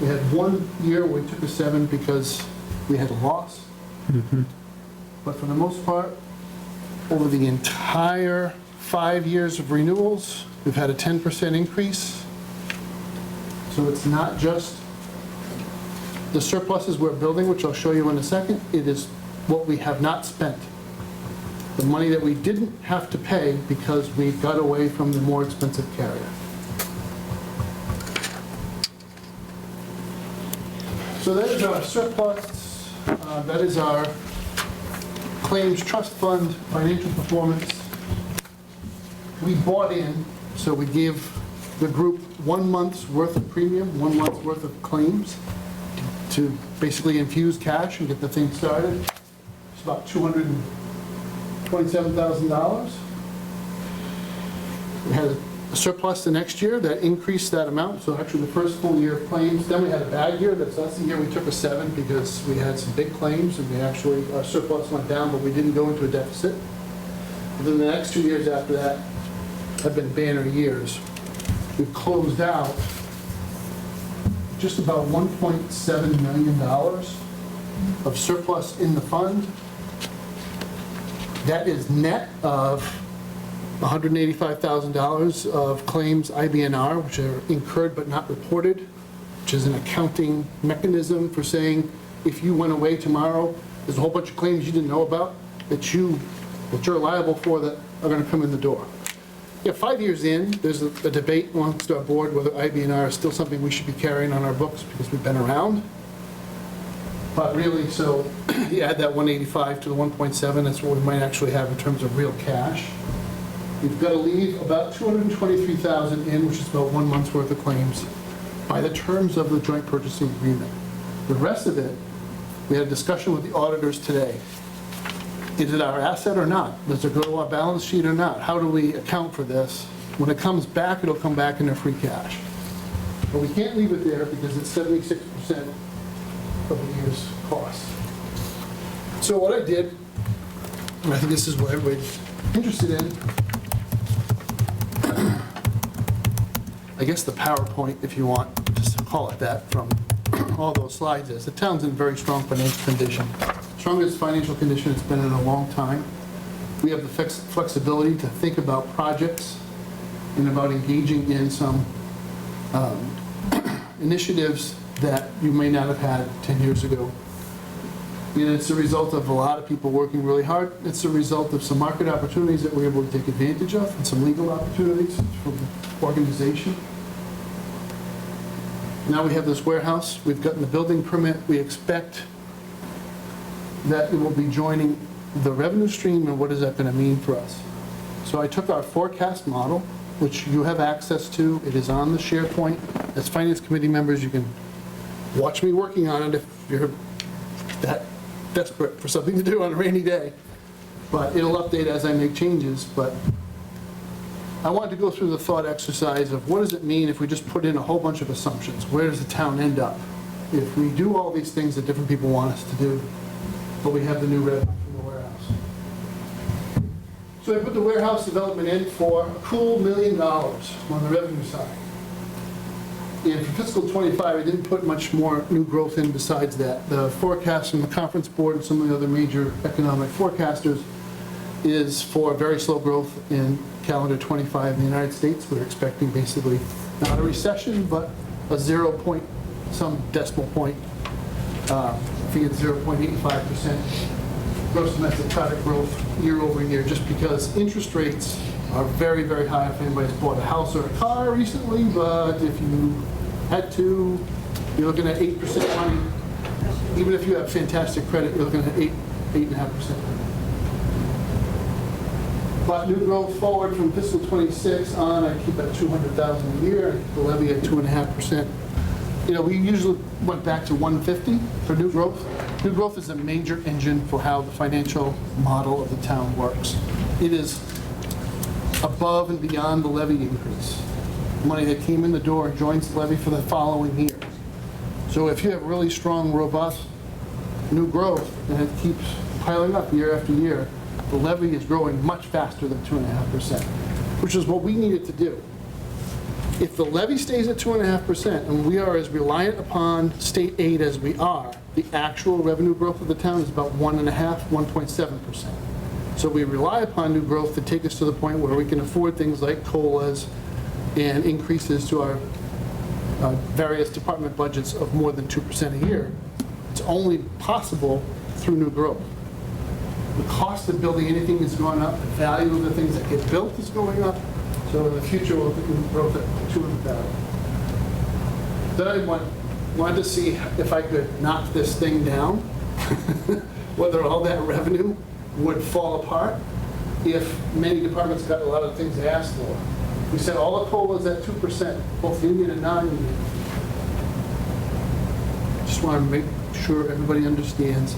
We had 1 year where we took a 7 because we had a loss. But for the most part, over the entire 5 years of renewals, we've had a 10% increase. So it's not just the surpluses we're building, which I'll show you in a second. It is what we have not spent. The money that we didn't have to pay because we got away from the more expensive carrier. So that is our surplus. That is our claims trust fund financial performance. We bought in, so we gave the group 1 month's worth of premium, 1 month's worth of claims to basically infuse cash and get the thing started. It's about $227,000. We had a surplus the next year that increased that amount, so actually the first full year of claims. Then we had a bad year, that's the year we took a 7 because we had some big claims and our surplus went down, but we didn't go into a deficit. And then the next 2 years after that have been banner years. We've closed out just about $1.7 million of surplus in the fund. That is net of $185,000 of claims IBNR, which are incurred but not reported, which is an accounting mechanism for saying if you went away tomorrow, there's a whole bunch of claims you didn't know about that you're liable for that are going to come in the door. Yeah, 5 years in, there's a debate amongst our board whether IBNR is still something we should be carrying on our books because we've been around. But really, so you add that 185 to the 1.7, that's what we might actually have in terms of real cash. We've got to leave about $223,000 in, which is about 1 month's worth of claims, by the terms of the joint purchasing agreement. The rest of it, we had a discussion with the auditors today. Is it our asset or not? Does it go to our balance sheet or not? How do we account for this? When it comes back, it'll come back in a free cash. But we can't leave it there because it's 76% of the year's cost. So what I did, and I think this is what everybody's interested in, I guess the PowerPoint, if you want, just to call it that, from all those slides is, the town's in very strong financial condition. Strongest financial condition it's been in a long time. We have the flexibility to think about projects and about engaging in some initiatives that you may not have had 10 years ago. And it's a result of a lot of people working really hard. It's a result of some market opportunities that we're able to take advantage of and some legal opportunities from the organization. Now we have this warehouse. We've gotten the building permit. We expect that it will be joining the revenue stream, and what is that going to mean for us? So I took our forecast model, which you have access to. It is on the SharePoint. As finance committee members, you can watch me working on it if you're that desperate for something to do on a rainy day. But it'll update as I make changes. But I wanted to go through the thought exercise of what does it mean if we just put in a whole bunch of assumptions? Where does the town end up? If we do all these things that different people want us to do, but we have the new revenue from the warehouse. So I put the warehouse development in for a cool $1 million on the revenue side. And for fiscal '25, I didn't put much more new growth in besides that. The forecast from the conference board and some of the other major economic forecasters is for very slow growth in calendar '25 in the United States. We're expecting basically not a recession, but a 0 point, some decimal point, I think it's 0.85% gross domestic product growth year over year, just because interest rates are very, very high if anybody's bought a house or a car recently, but if you had to, you're looking at 8% money. Even if you have fantastic credit, you're looking at 8.5%. But new growth forward from fiscal '26 on, I keep at $200,000 a year, the levy at 2.5%. You know, we usually went back to 150 for new growth. New growth is a major engine for how the financial model of the town works. It is above and beyond the levy increase. Money that came in the door joins the levy for the following year. So if you have really strong, robust new growth and it keeps piling up year after year, the levy is growing much faster than 2.5%, which is what we needed to do. If the levy stays at 2.5% and we are as reliant upon state aid as we are, the actual revenue growth of the town is about 1.7%. So we rely upon new growth to take us to the point where we can afford things like COLAs and increases to our various department budgets of more than 2% a year. It's only possible through new growth. The cost of building anything is going up, the value of the things that get built is going up, so in the future we'll look at growth at 200,000. Then I wanted to see if I could knock this thing down, whether all that revenue would fall apart if many departments got a lot of things they asked for. We said all the COLAs at 2%, both union and non-union. Just want to make sure everybody understands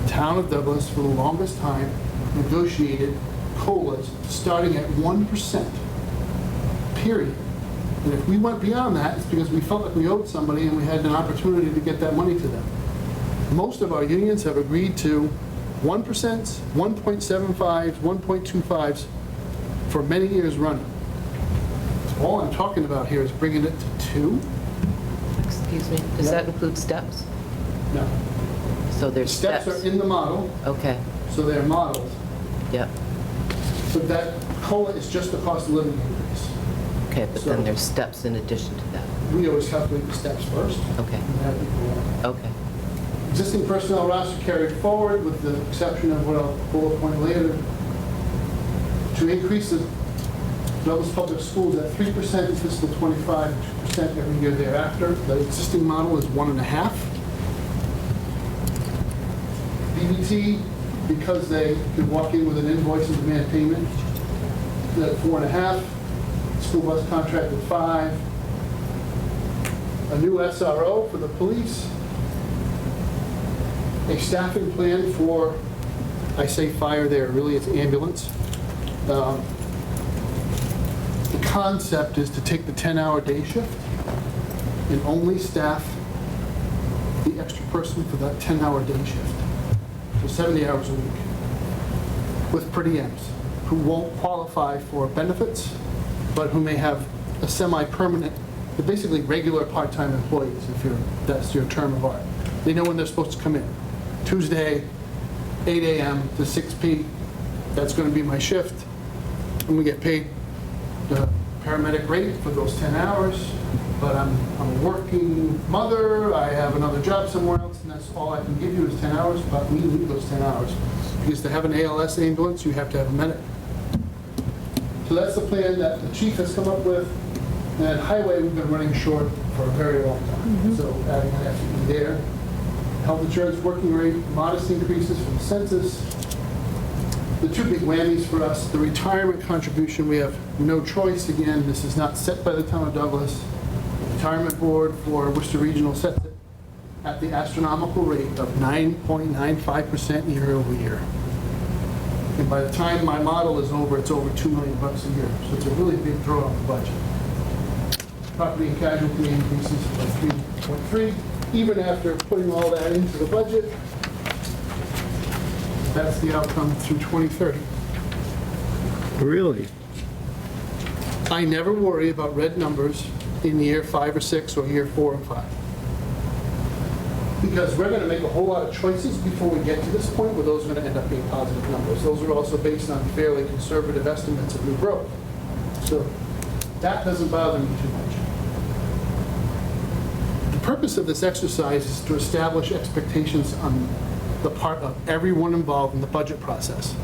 the town of Douglas, for the longest time, negotiated COLAs starting at 1%, period. And if we went beyond that, it's because we felt like we owed somebody and we had an opportunity to get that money to them. Most of our unions have agreed to 1%, 1.75s, 1.25s for many years running. So all I'm talking about here is bringing it to 2. Excuse me, does that include steps? No. So there's Steps steps? are in the model, Okay, so they're modeled, yep, but that COLA is just the cost of living increase. okay, but So- then there's steps in addition to that. We always calculate the steps first. Okay, and have people- okay, Existing personnel roster carried forward with the exception of what I'll bullet point later. To increase the Douglas Public Schools at 3% in fiscal '25, 2% every year thereafter. The existing model is 1.5. BBT, because they could walk in with an invoice and demand payment, at 4.5. School bus contract at 5. A new SRO for the police. A staffing plan for, I say fire there, really it's ambulance. The concept is to take the 10-hour day shift and only staff the extra person for that 10-hour day shift. So 70 hours a week with per diems who won't qualify for benefits, but who may have a semi-permanent, they're basically regular part-time employees, that's your term of art. They know when they're supposed to come in. Tuesday, 8 a.m. to 6 p. That's going to be my shift. And we get paid the paramedic rate for those 10 hours. But I'm a working mother, I have another job somewhere else, and that's all I can give you is 10 hours, but we need those 10 hours. Because to have an ALS ambulance, you have to have a medic. So that's the plan that the chief has come up with. And highway, we've been running short for a very long time. So adding an FTE there. Health insurance working rate, modest increases from the census. The two big whammies for us, the retirement contribution, we have no choice. Again, this is not set by the town of Douglas. The retirement board for Worcester Regional sets it at the astronomical rate of 9.95% year over year. And by the time my model is over, it's over $2 million a year. So it's a really big draw on the budget. Property and casualty increases by 3.3. Even after putting all that into the budget, that's the outcome through 2030. Really? I never worry about red numbers in year 5 or 6 or year 4 and 5. Because we're going to make a whole lot of choices before we get to this point where those are going to end up being positive numbers. Those are also based on fairly conservative estimates of new growth. So that doesn't bother me too much. The purpose of this exercise is to establish expectations on the part of everyone involved in the budget process.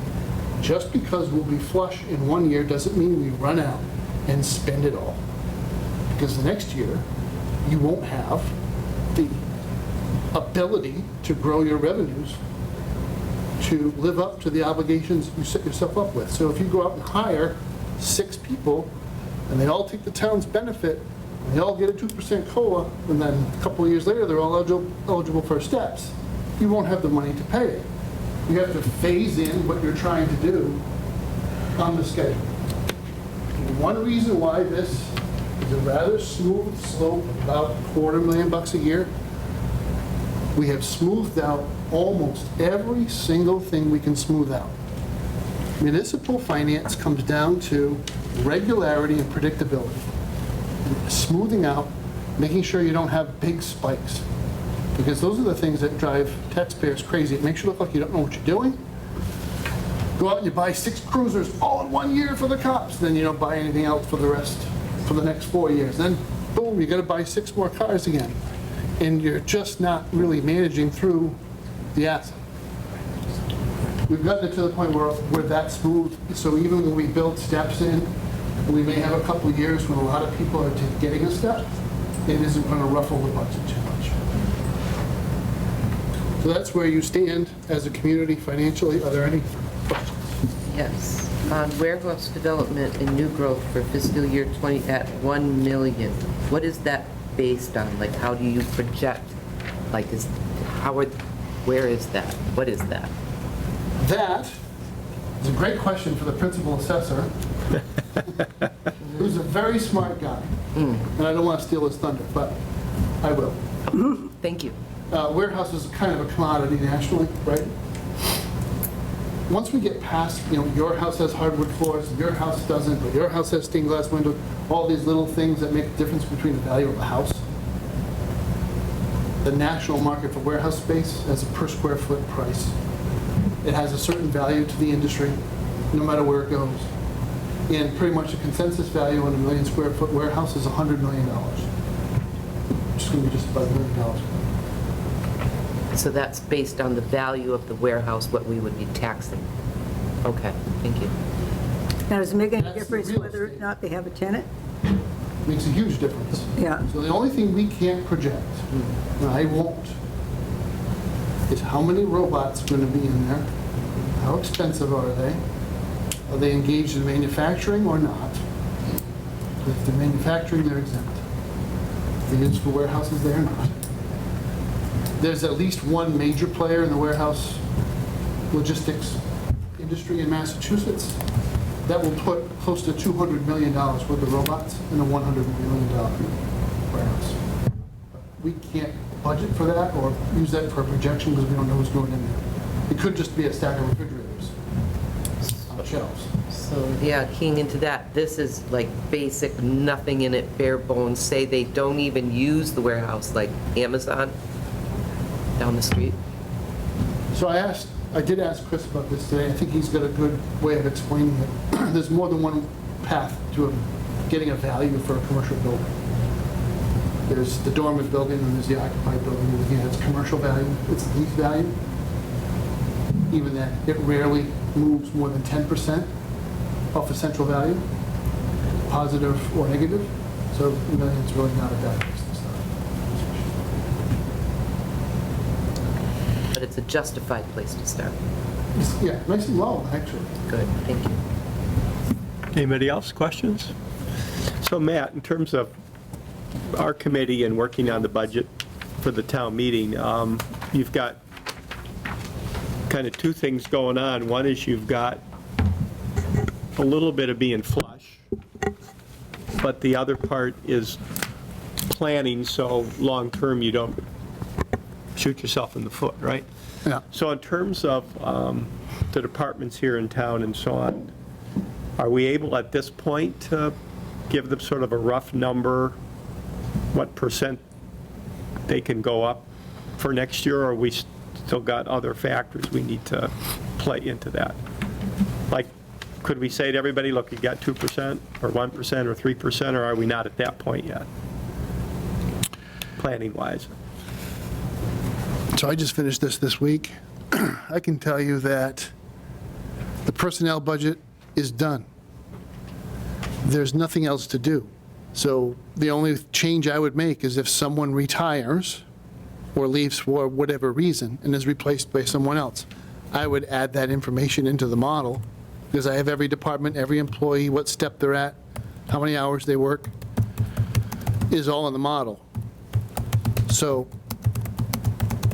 Just because we'll be flush in one year doesn't mean we run out and spend it all. Because the next year, you won't have the ability to grow your revenues to live up to the obligations you set yourself up with. So if you go out and hire 6 people and they all take the town's benefit, and they all get a 2% COLA, and then a couple of years later they're all eligible for steps, you won't have the money to pay it. You have to phase in what you're trying to do on the schedule. One reason why this is a rather smooth slope, about $250,000 a year, we have smoothed out almost every single thing we can smooth out. Municipal finance comes down to regularity and predictability. Smoothing out, making sure you don't have big spikes. Because those are the things that drive taxpayers crazy. It makes you look like you don't know what you're doing. Go out and you buy 6 cruisers all in 1 year for the cops, then you don't buy anything else for the rest, for the next 4 years. Then, boom, you gotta buy 6 more cars again. And you're just not really managing through the asset. We've gotten it to the point where we're that smooth, so even when we build steps in, we may have a couple of years when a lot of people are getting a step, it isn't going to ruffle the budget too much. So that's where you stand as a community financially. Are there any questions? yes. On warehouse development and new growth for fiscal year 20 at 1 million, what is that based on? Like, how do you project? Like, where is that? What is that? That is a great question for the principal assessor, who's a very smart guy. And I don't want to steal his thunder, but I will. Thank you. Warehouse is kind of a commodity nationally, right? Once we get past, your house has hardwood floors, your house doesn't, but your house has stained glass windows, all these little things that make the difference between the value of a house. the national market for warehouse space as a per square foot price. It has a certain value to the industry, no matter where it goes. And pretty much the consensus value on a 1 million square foot warehouse is $100 million. Which is going to be just about $1 million. So that's based on the value of the warehouse, what we would be taxing. Okay, thank you. Now, does it make any That's the difference real whether or estate. not they have a tenant? Makes a huge difference. Yeah. So the only thing we can't project, and I won't, is how many robots are going to be in there, how expensive are they engaged in manufacturing or not? If they're manufacturing, they're exempt. If they're used for warehouses, they're not. There's at least one major player in the warehouse logistics industry in Massachusetts that will put close to $200 million worth of robots in a $100 million warehouse. We can't budget for that or use that for a projection because we don't know what's going in there. It could just be a stack of refrigerators on shelves. So, yeah, keying into that, this is like basic, nothing in it, bare bones, say they don't even use the warehouse, like Amazon down the street. So I did ask Chris about this today. I think he's got a good way of explaining it. There's more than one path to getting a value for a commercial building. There's the dormant building and there's the occupied building. And again, it's commercial value, it's lease value. Even that, it rarely moves more than 10% off a central value, positive or negative. So it's really not a bad place to start. But it's a justified place to start. Yeah, nice and low, actually. Good, thank you. Anybody else, questions? So Matt, in terms of our committee and working on the budget for the town meeting, you've got kind of two things going on. One is you've got a little bit of being flush, but the other part is planning, so long-term you don't shoot yourself in the foot, right? Yeah. So in terms of the departments here in town and so on, are we able at this point to give them sort of a rough number, what percent they can go up for next year, or we still got other factors we need to play into that? Like, could we say to everybody, look, you got 2% or 1% or 3%, or are we not at that point yet, planning-wise? So I just finished this week. I can tell you that the personnel budget is done. There's nothing else to do. So the only change I would make is if someone retires or leaves for whatever reason and is replaced by someone else, I would add that information into the model because I have every department, every employee, what step they're at, how many hours they work, is all in the model. So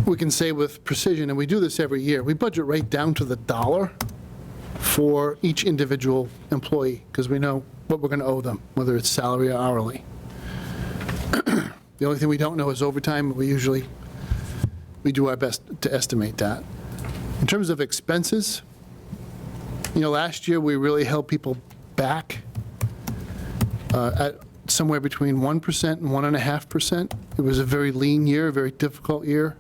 we can say with precision, and we do this every year, we budget right down to the dollar for each individual employee because we know what we're going to owe them, whether it's salary or hourly. The only thing we don't know is overtime. We do our best to estimate that. In terms of expenses, last year we really held people back at somewhere between 1% and 1.5%. It was a very lean year, a very difficult year.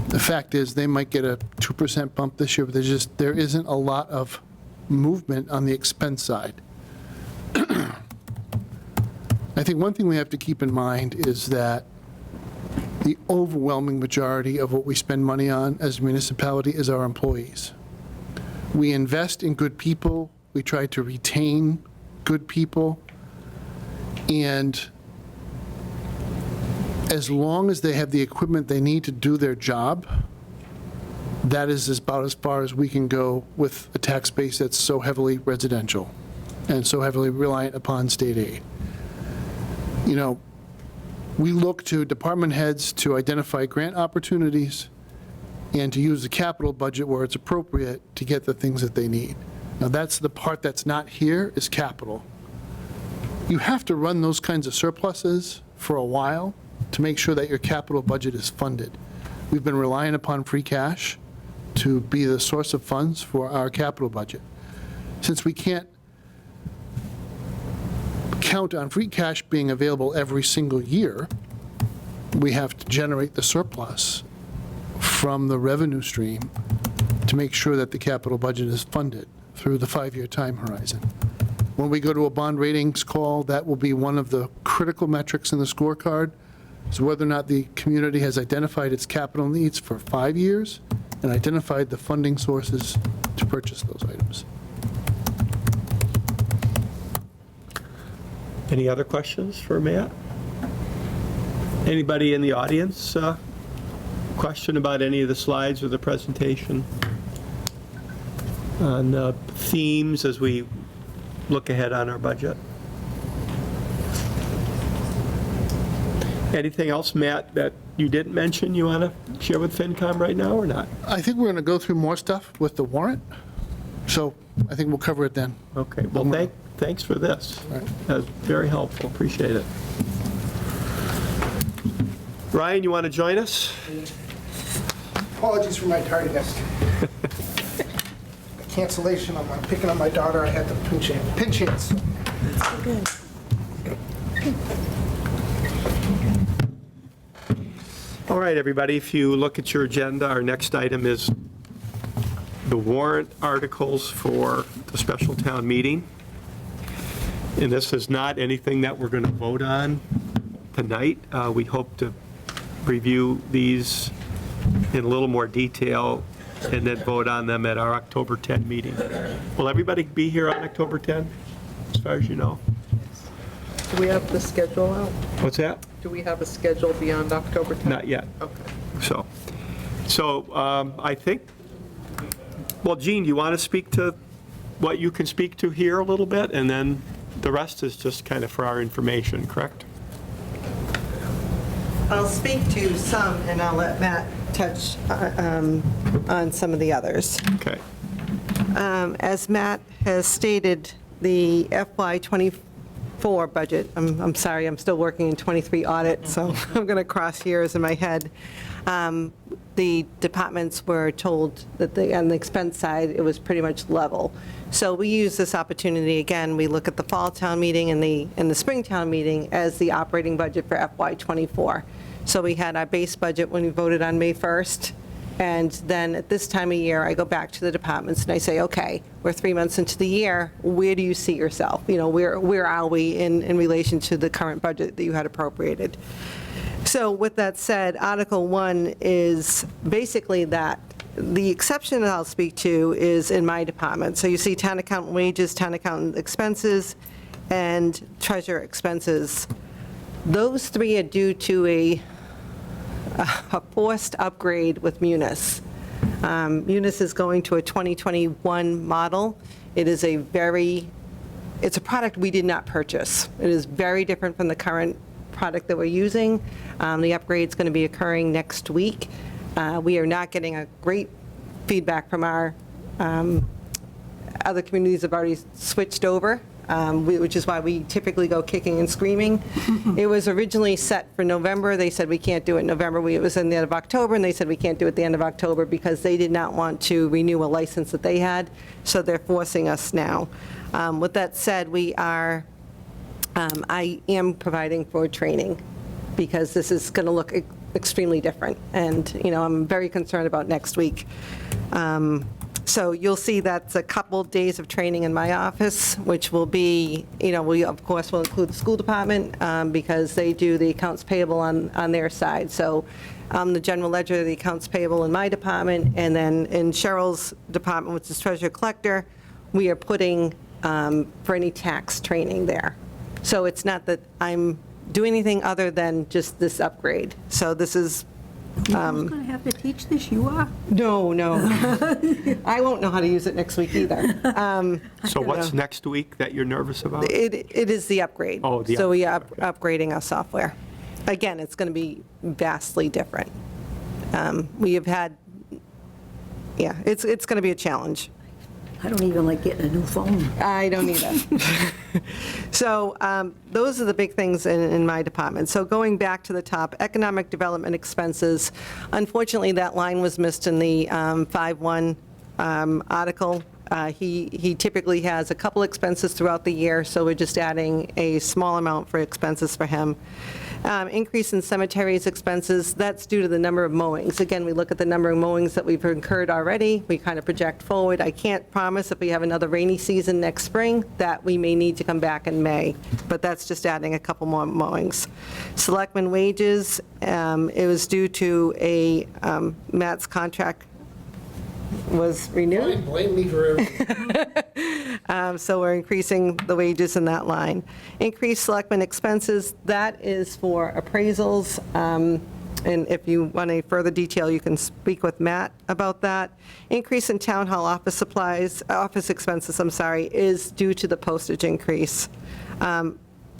The fact is, they might get a 2% bump this year, but there isn't a lot of movement on the expense side. I think one thing we have to keep in mind is that the overwhelming majority of what we spend money on as a municipality is our employees. We invest in good people, we try to retain good people, and as long as they have the equipment they need to do their job, that is about as far as we can go with a tax base that's so heavily residential and so heavily reliant upon state aid. We look to department heads to identify grant opportunities and to use the capital budget where it's appropriate to get the things that they need. Now, that's the part that's not here, is capital. You have to run those kinds of surpluses for a while to make sure that your capital budget is funded. We've been relying upon free cash to be the source of funds for our capital budget. Since we can't count on free cash being available every single year, we have to generate the surplus from the revenue stream to make sure that the capital budget is funded through the 5-year time horizon. When we go to a bond ratings call, that will be one of the critical metrics in the scorecard, is whether or not the community has identified its capital needs for 5 years and identified the funding sources to purchase those items. Any other questions for Matt? Anybody in the audience question about any of the slides or the presentation on themes as we look ahead on our budget? Anything else, Matt, that you didn't mention you want to share with FinCom right now or not? I think we're going to go through more stuff with the warrant, so I think we'll cover it then. Okay, well, thanks for this. Right. That was very helpful, appreciate it. Ryan, you want to join us? Apologies for my tardiness. Cancellation of my picking up my daughter. I had to pinch in. So. All right, everybody, if you look at your agenda, our next item is the warrant articles for the special town meeting. And this is not anything that we're going to vote on tonight. We hope to review these in a little more detail and then vote on them at our October 10 meeting. Will everybody be here on October 10, as far as you know? Do we have the schedule out? What's that? Do we have a schedule beyond October 10th? Not yet. Okay. So I think, well, Jean, do you want to speak to what you can speak to here a little bit? And then the rest is just kind of for our information, correct? I'll speak to some, and I'll let Matt touch on some of the others. Okay. As Matt has stated, the FY24 budget, I'm sorry, I'm still working in 23 audit, so I'm going to cross years in my head. The departments were told that on the expense side, it was pretty much level. So we use this opportunity, again, we look at the fall town meeting and the spring town meeting as the operating budget for FY24. So we had our base budget when we voted on May 1st, and then at this time of year, I go back to the departments and I say, okay, we're 3 months into the year, where do you see yourself? You know, where are we in relation to the current budget that you had appropriated? So with that said, Article 1 is basically that. The exception that I'll speak to is in my department. So you see town accountant wages, town accountant expenses, and treasurer expenses. Those three are due to a forced upgrade with Munis. Munis is going to a 2021 model. It is it's a product we did not purchase. It is very different from the current product that we're using. The upgrade's going to be occurring next week. We are not getting a great feedback from our other communities have already switched over, which is why we typically go kicking and screaming. It was originally set for November. They said we can't do it in November. It was in the end of October, and they said we can't do it at the end of October because they did not want to renew a license that they had, so they're forcing us now. With that said, I am providing for training because this is going to look extremely different, and I'm very concerned about next week. So you'll see that's a couple days of training in my office, which will be, we of course will include the school department because they do the accounts payable on their side. So I'm the general ledger of the accounts payable in my department, and then in Cheryl's department, which is treasurer collector, we are putting for any tax training there. So it's not that I'm doing anything other than just this upgrade. So this is... Who's going to have to teach this? You are? No. I won't know how to use it next week either. So what's next week that you're nervous about? It is the upgrade. Oh, the So we are upgrade. upgrading our software. Again, it's going to be vastly different. We have had, it's going to be a challenge. I don't even like getting a new phone. I don't either. So those are the big things in my department. So going back to the top, economic development expenses, unfortunately, that line was missed in the 5-1 article. He typically has a couple expenses throughout the year, so we're just adding a small amount for expenses for him. Increase in cemeteries expenses, that's due to the number of mowings. Again, we look at the number of mowings that we've incurred already. We kind of project forward. I can't promise if we have another rainy season next spring that we may need to come back in May, but that's just adding a couple more mowings. Selectmen wages, it was due to Matt's contract was renewed. Fine, blame me for everything. So we're increasing the wages in that line. Increased selectmen expenses, that is for appraisals. And if you want any further detail, you can speak with Matt about that. Increase in town hall office supplies, office expenses, is due to the postage increase.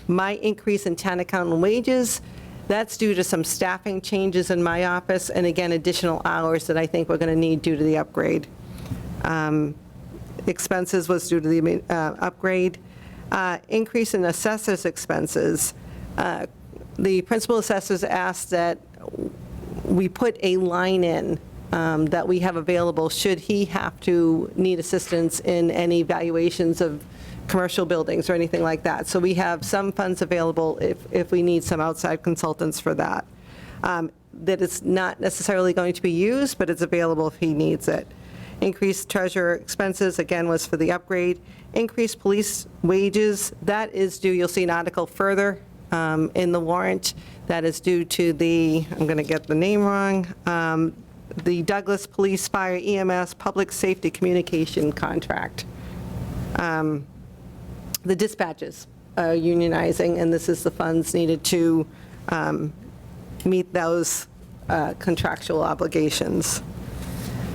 My increase in town accountant wages, that's due to some staffing changes in my office, and again, additional hours that I think we're going to need due to the upgrade. Expenses was due to the upgrade. Increase in assessors' expenses. The principal assessors asked that we put a line in that we have available should he have to need assistance in any valuations of commercial buildings or anything like that. So we have some funds available if we need some outside consultants for that. That it's not necessarily going to be used, but it's available if he needs it. Increased treasurer expenses, again, was for the upgrade. Increased police wages, that is due, you'll see an article further in the warrant, that is due to the, I'm going to get the name wrong, the Douglas Police Fire EMS Public Safety Communication Contract. The dispatches are unionizing, and this is the funds needed to meet those contractual obligations.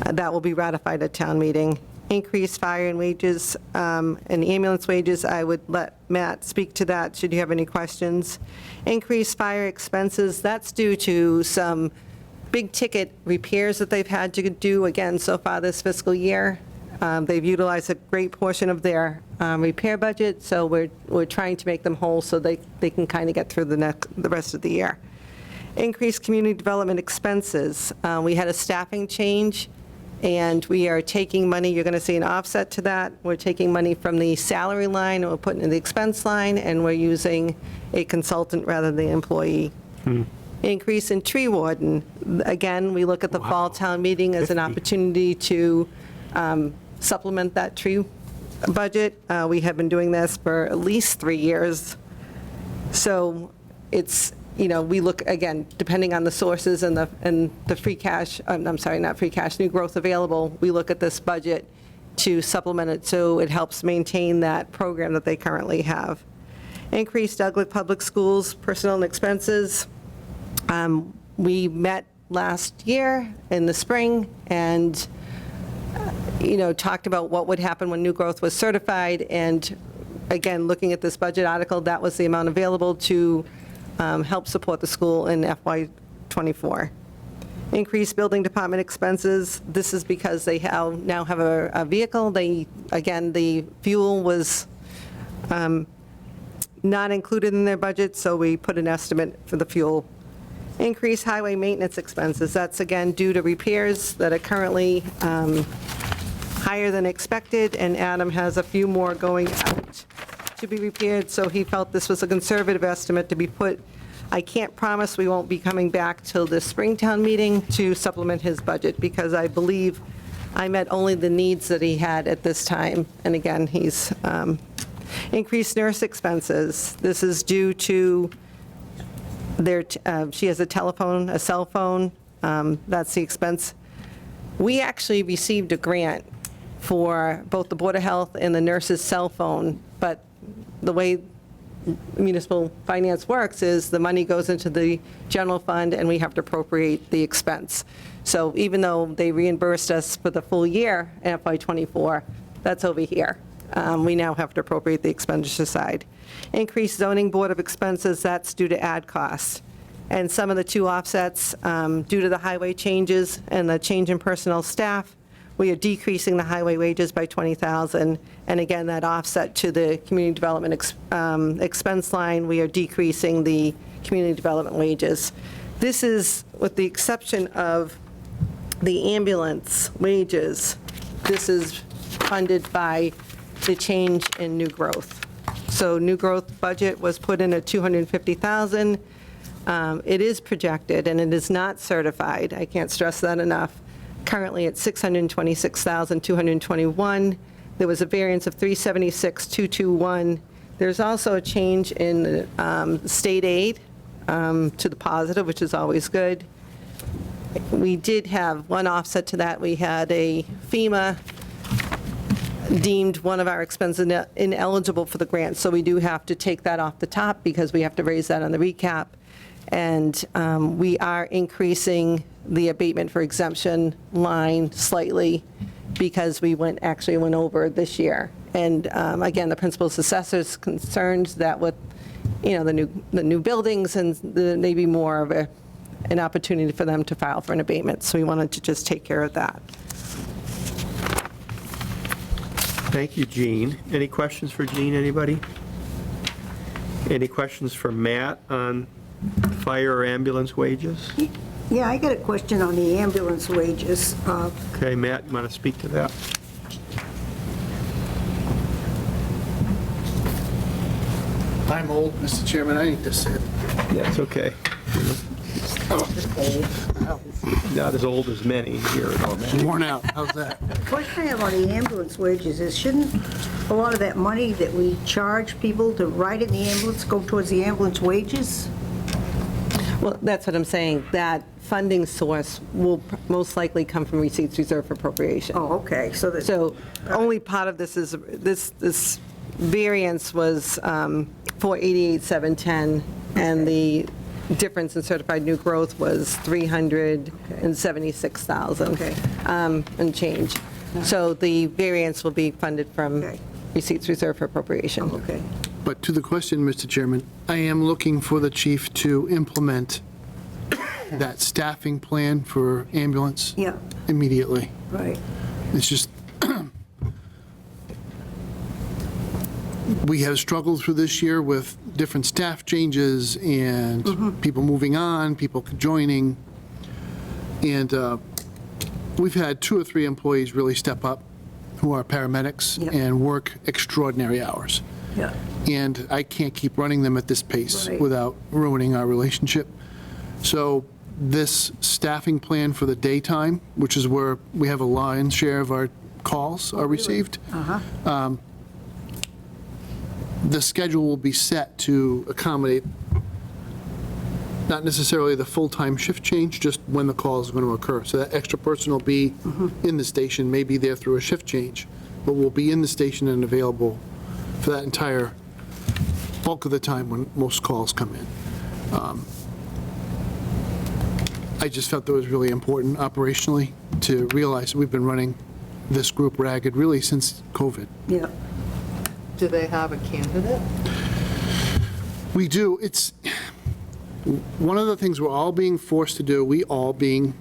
That will be ratified at town meeting. Increased fire and wages and ambulance wages, I would let Matt speak to that should you have any questions. Increased fire expenses, that's due to some big ticket repairs that they've had to do again so far this fiscal year. They've utilized a great portion of their repair budget, so we're trying to make them whole so they can kind of get through the rest of the year. Increased community development expenses. We had a staffing change, and we are taking money, you're going to see an offset to that. We're taking money from the salary line, and we're putting it in the expense line, and we're using a consultant rather than the employee. Increase in tree warden. Again, we look at the fall town meeting as an opportunity to supplement that tree budget. We have been doing this for at least 3 years. So it's, we look, again, depending on the sources and the free cash, I'm sorry, not free cash, new growth available, we look at this budget to supplement it so it helps maintain that program that they currently have. Increased Douglas Public Schools personnel and expenses. We met last year in the spring and talked about what would happen when new growth was certified, and again, looking at this budget article, that was the amount available to help support the school in FY24. Increased building department expenses, this is because they now have a vehicle. Again, the fuel was not included in their budget, so we put an estimate for the fuel. Increased highway maintenance expenses, that's again due to repairs that are currently higher than expected, and Adam has a few more going out to be repaired, so he felt this was a conservative estimate to be put. I can't promise we won't be coming back till the Springtown meeting to supplement his budget, because I believe I met only the needs that he had at this time, and again, he's increased nurse expenses. This is due to she has a telephone, a cell phone, that's the expense. We actually received a grant for both the Board of Health and the nurse's cell phone, but the way municipal finance works is the money goes into the general fund and we have to appropriate the expense. So even though they reimbursed us for the full year in FY24, that's over here. We now have to appropriate the expenditure side. Increased zoning board of expenses, that's due to ad costs. And some of the two offsets, due to the highway changes and the change in personnel staff, we are decreasing the highway wages by $20,000. And again, that offset to the community development expense line, we are decreasing the community development wages. This is, with the exception of the ambulance wages, this is funded by the change in new growth. So new growth budget was put in at $250,000. It is projected, and it is not certified. I can't stress that enough. Currently, it's $626,221. There was a variance of $376,221. There's also a change in the state aid to the positive, which is always good. We did have one offset to that. We had a FEMA deemed one of our expenses ineligible for the grant, so we do have to take that off the top because we have to raise that on the recap. And we are increasing the abatement for exemption line slightly because we actually went over this year. And again, the principal's assessor's concerned that with, the new buildings, and there may be more of an opportunity for them to file for an abatement. So we wanted to just take care of that. Thank you, Jean. Any questions for Jean, anybody? Any questions for Matt on fire or ambulance wages? Yeah, I got a question on the ambulance wages. Okay, Matt, you want to speak to that? I'm old, Mr. Chairman, I need to sit. That's okay. Not as old as many here at all, Matt. Worn out, how's that? The question I have on the ambulance wages is, shouldn't a lot of that money that we charge people to ride in the ambulance go towards the ambulance wages? Well, that's what I'm saying. That funding source will most likely come from receipts reserved for appropriation. Oh, okay, So only part of this is, this variance was 488,710, and the difference in certified new growth was 376,000 Okay. and change. So the variance will be funded from Okay. receipts reserved for appropriation. Okay. But to the question, Mr. Chairman, I am looking for the chief to implement that staffing plan for ambulance Yeah, immediately. right. It's just, we have struggled through this year with different staff changes and people moving on, people joining. And we've had 2 or 3 employees really step up who are paramedics Yeah. and work extraordinary hours. Yeah. And I can't keep running them at this pace Right. without ruining our relationship. So this staffing plan for the daytime, which is where we have a lion's share of our calls are received, the schedule will be set to accommodate not necessarily the full-time shift change, just when the call is going to occur. So that extra person will be in the station, may be there through a shift change, but will be in the station and available for that entire bulk of the time when most calls come in. I just felt that was really important operationally to realize we've been running this group ragged really since COVID. Yeah. Do they have a candidate? We do. It's one of the things we're all being forced to do, we all being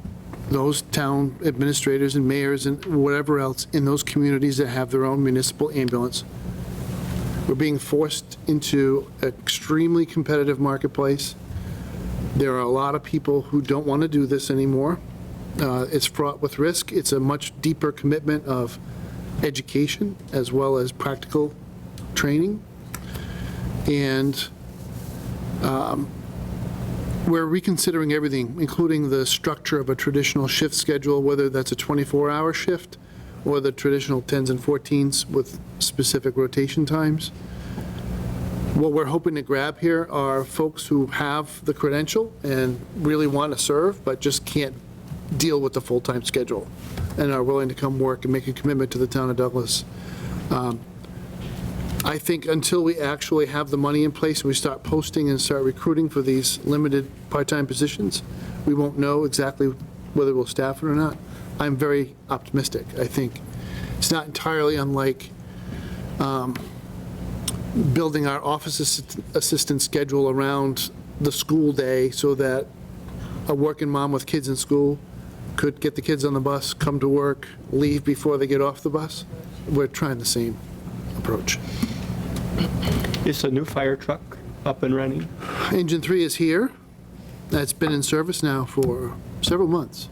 those town administrators and mayors and whatever else in those communities that have their own municipal ambulance. We're being forced into an extremely competitive marketplace. There are a lot of people who don't want to do this anymore. It's fraught with risk. It's a much deeper commitment of education as well as practical training. And we're reconsidering everything, including the structure of a traditional shift schedule, whether that's a 24-hour shift or the traditional 10s and 14s with specific rotation times. What we're hoping to grab here are folks who have the credential and really want to serve, but just can't deal with the full-time schedule and are willing to come work and make a commitment to the town of Douglas. I think until we actually have the money in place and we start posting and start recruiting for these limited part-time positions, we won't know exactly whether we'll staff it or not. I'm very optimistic. I think it's not entirely unlike building our office assistant schedule around the school day so that a working mom with kids in school could get the kids on the bus, come to work, leave before they get off the bus. We're trying the same approach. Is a new fire truck up and running? Engine 3 is here. That's been in service now for several months,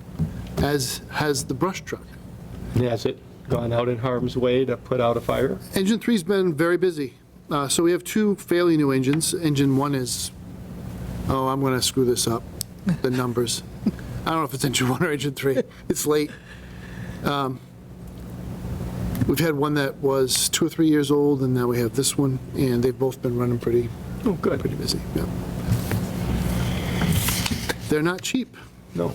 as has the brush truck. Has it gone out in harm's way to put out a fire? Engine 3's been very busy. So we have 2 fairly new engines. Engine 1 is oh, I'm going to screw this up, the numbers. I don't know if it's engine 1 or engine 3. It's late. We've had one that was 2 or 3 years old, and now we have this one, and they've both been running pretty busy. Yeah. They're not cheap. No.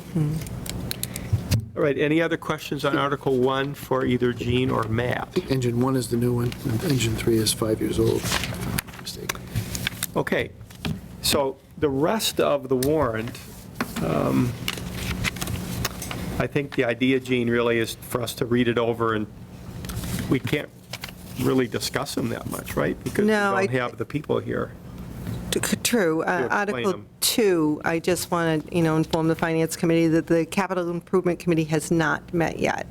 All right, any other questions on Article 1 for either Gene or Matt? Engine 1 is the new one, and engine 3 is 5 years old. Mistake. Okay, so the rest of the warrant, I think the idea, Gene, really is for us to read it over, and we can't really discuss them that much, right? Because we No, don't have the people here. True. explain Article them. 2, I just want to, inform the Finance Committee that the Capital Improvement Committee has not met yet.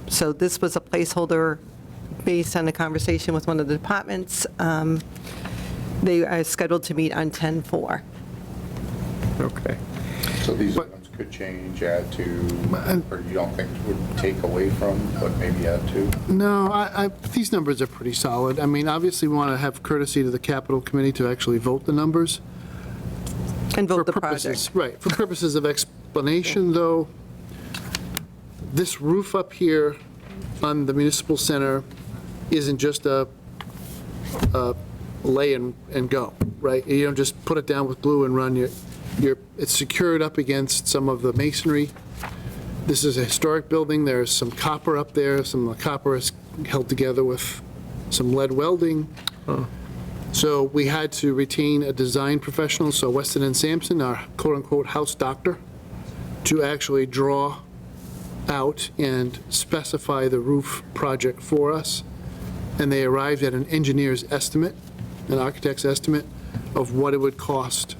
So this was a placeholder based on a conversation with one of the departments. They are scheduled to meet on 10/4. Okay. So these ones could change, add to, or you don't think would take away from, but maybe add to? No, these numbers are pretty solid. I mean, obviously, we want to have courtesy to the Capital Committee to actually vote the numbers. And vote the For purposes- project. Right, for purposes of explanation, though, this roof up here on the municipal center isn't just a lay and go, right? You don't just put it down with glue and run. It's secured up against some of the masonry. This is a historic building. There's some copper up there. Some of the copper is held together with some lead welding. So we had to retain a design professional, so Weston and Sampson, our quote-unquote house doctor, to actually draw out and specify the roof project for us. And they arrived at an engineer's estimate, an architect's estimate of what it would cost.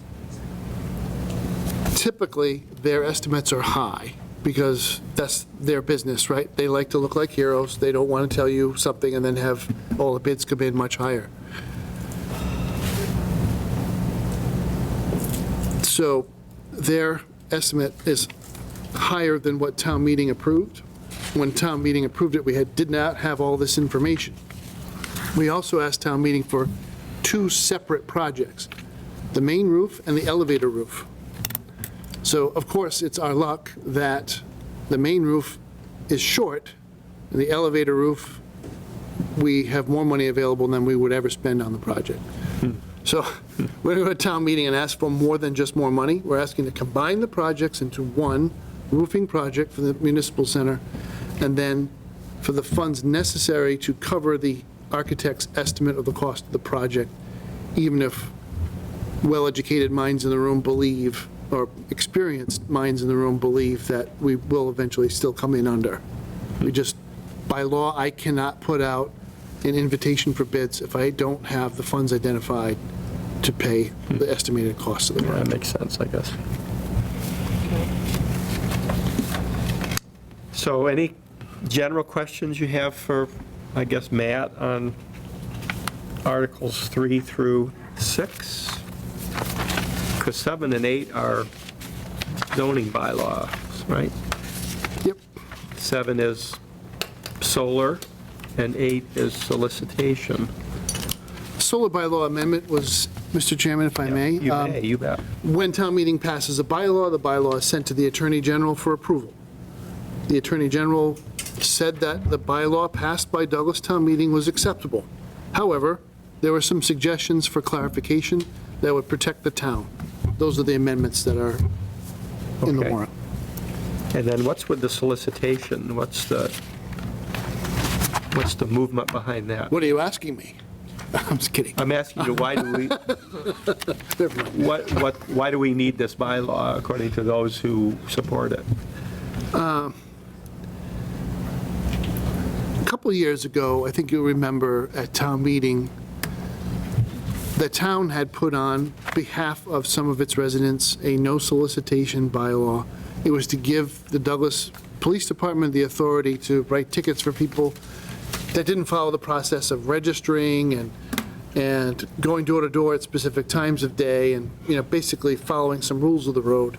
Typically, their estimates are high because that's their business, right? They like to look like heroes. They don't want to tell you something and then have all the bids come in much higher. So their estimate is higher than what town meeting approved. When town meeting approved it, we did not have all this information. We also asked town meeting for 2 separate projects, the main roof and the elevator roof. So, of course, it's our luck that the main roof is short, and the elevator roof, we have more money available than we would ever spend on the project. So we're going to go to town meeting and ask for more than just more money. We're asking to combine the projects into one roofing project for the municipal center, and then for the funds necessary to cover the architect's estimate of the cost of the project, even if well-educated minds in the room believe, or experienced minds in the room believe, that we will eventually still come in under. We just, by law, I cannot put out an invitation for bids if I don't have the funds identified to pay the estimated cost of the That project. makes sense, I guess. So any general questions you have for, I guess, Matt on Articles 3 through 6? Because 7 and 8 are zoning bylaws, right? Yep. 7 is solar, and 8 is solicitation. Solar bylaw amendment was, Mr. Chairman, if I may. You bet. When town meeting passes a bylaw, the bylaw is sent to the Attorney General for approval. The Attorney General said that the bylaw passed by Douglas Town Meeting was acceptable. However, there were some suggestions for clarification that would protect the town. Those are the amendments that are in the Okay. warrant. And then what's with the solicitation? What's the movement behind that? What are you asking me? I'm just kidding. I'm asking you, why do we, Never mind. why do we need this bylaw according to those who support it? A couple of years ago, I think you'll remember at town meeting, the town had put on behalf of some of its residents a no solicitation bylaw. It was to give the Douglas Police Department the authority to write tickets for people that didn't follow the process of registering and going door to door at specific times of day and, basically following some rules of the road.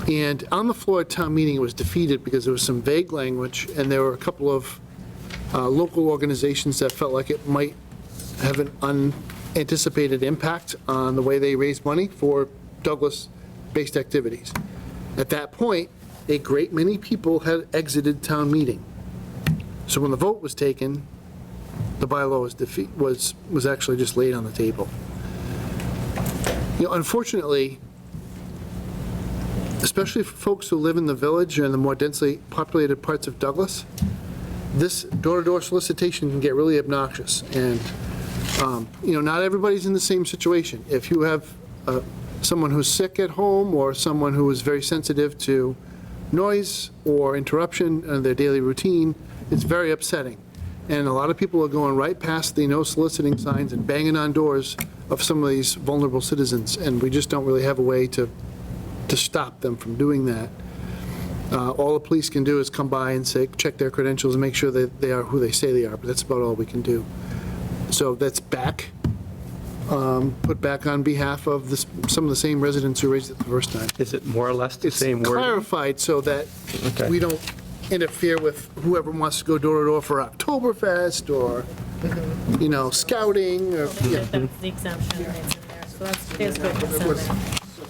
And on the floor at town meeting, it was defeated because there was some vague language, and there were a couple of local organizations that felt like it might have an anticipated impact on the way they raise money for Douglas-based activities. At that point, a great many people had exited town meeting. So when the vote was taken, the bylaw was actually just laid on the table. Unfortunately, especially for folks who live in the village or in the more densely populated parts of Douglas, this door-to-door solicitation can get really obnoxious. And, not everybody's in the same situation. If you have someone who's sick at home or someone who is very sensitive to noise or interruption in their daily routine, it's very upsetting. And a lot of people are going right past the no soliciting signs and banging on doors of some of these vulnerable citizens, and we just don't really have a way to stop them from doing that. All the police can do is come by and say, check their credentials and make sure that they are who they say they are, but that's about all we can do. So that's back, put back on behalf of some of the same residents who raised it the first time. Is it more or less the same It's word? clarified so that Okay. we don't interfere with whoever wants to go door to door for Oktoberfest or, scouting or, yeah. That's the exemption that's in there, so that's good. It was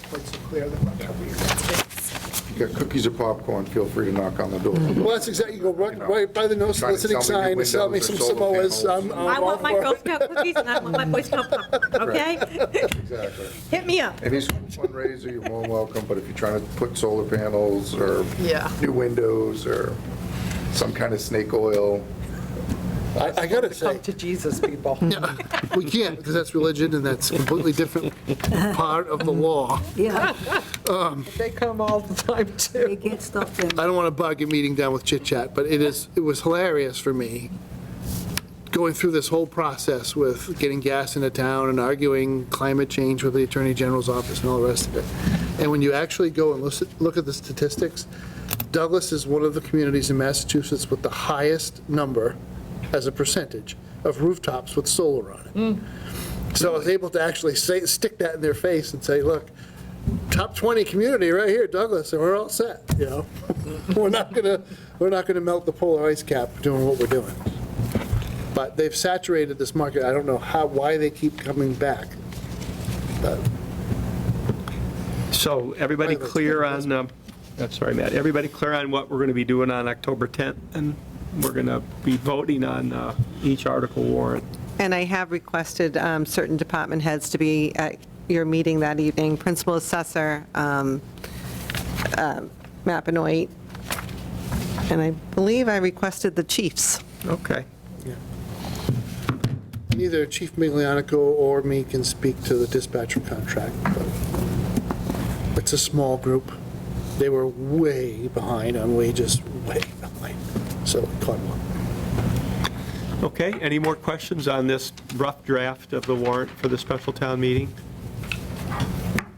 quite so clear that If you got cookies or popcorn, feel free to knock on the door. Well, that's exactly, you go right by the no Trying to soliciting sell me new sign, sell me some windows or solar Samoas. panels. I'm I all want my for Girl it. Scout cookies and I want my Boy Scout popcorn, okay? Exactly. Hit me up. Any school fundraiser, you're more than welcome, but if you're trying to put solar panels or Yeah. new windows or some kind of snake oil, I gotta say, Come to Jesus, people. we can't, because that's religion and that's a completely different part of the law. Yeah, They come all the time, they too. can't stop them. I don't want to bug your meeting down with chit chat, but it was hilarious for me going through this whole process with getting gas into town and arguing climate change with the Attorney General's office and all the rest of it. And when you actually go and look at the statistics, Douglas is one of the communities in Massachusetts with the highest number as a percentage of rooftops with solar on it. So I was able to actually stick that in their face and say, look, top 20 community right here, Douglas, and we're all set, We're not gonna melt the polar ice cap doing what we're doing. But they've saturated this market. I don't know why they keep coming back. But So everybody clear on, I'm sorry, Matt, everybody clear on what we're going to be doing on October 10th? And we're going to be voting on each article warrant. And I have requested certain department heads to be at your meeting that evening, Principal Assessor, Matt Benoit, and I believe I requested the chiefs. Okay. neither Chief Miglianico or me can speak to the dispatcher contract, but it's a small group. They were way behind on wages, way behind, so we caught them up. Okay, any more questions on this rough draft of the warrant for the special town meeting?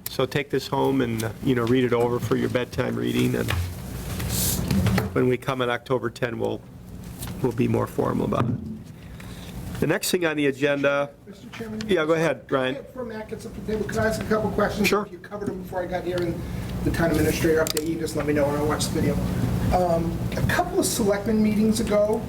So take this home and, read it over for your bedtime reading, and when we come on October 10, we'll be more formal about it. The next thing on the agenda, Mr. Chairman? Yeah, go ahead, Brian. Before Matt gets up to the table, could I ask a couple questions? Sure. If you covered them before I got here, and the town administrator update, you just let me know when I watch the video. A couple of selectmen meetings ago,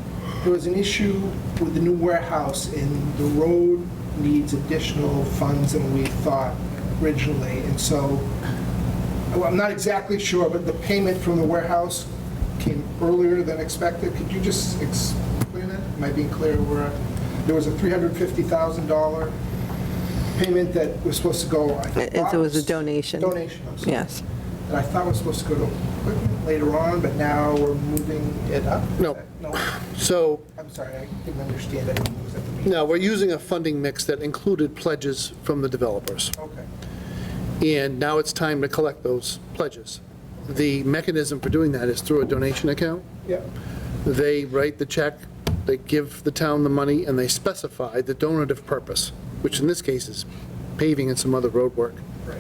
there was an issue with the new warehouse, and the road needs additional funds than we thought originally. And so, well, I'm not exactly sure, but the payment from the warehouse came earlier than expected. Could you just explain that? Am I being clear? There was a $350,000 payment that was supposed to go, I thought It was a donation. Donation, I'm sorry. Yes. And I thought it was supposed to go to equipment later on, but now we're moving it up? No. No, So, I'm sorry, I didn't understand it. It was at the meeting. no, we're using a funding mix that included pledges from the developers. Okay. And now it's time to collect those pledges. The mechanism for doing that is through a donation account. Yeah. They write the check, they give the town the money, and they specify the donative purpose, which in this case is paving and some other road work. Right.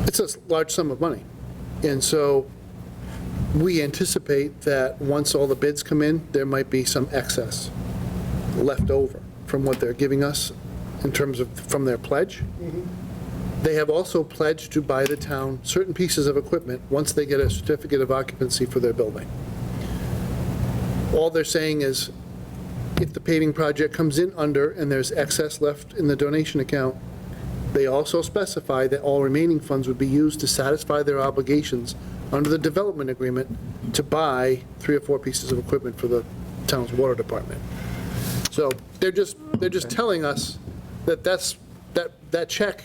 It's a large sum of money. And so we anticipate that once all the bids come in, there might be some excess left over from what they're giving us in terms of, from their pledge. They have also pledged to buy the town certain pieces of equipment once they get a certificate of occupancy for their building. All they're saying is, if the paving project comes in under and there's excess left in the donation account, they also specify that all remaining funds would be used to satisfy their obligations under the development agreement to buy 3 or 4 pieces of equipment for the town's water department. So they're just telling us that that check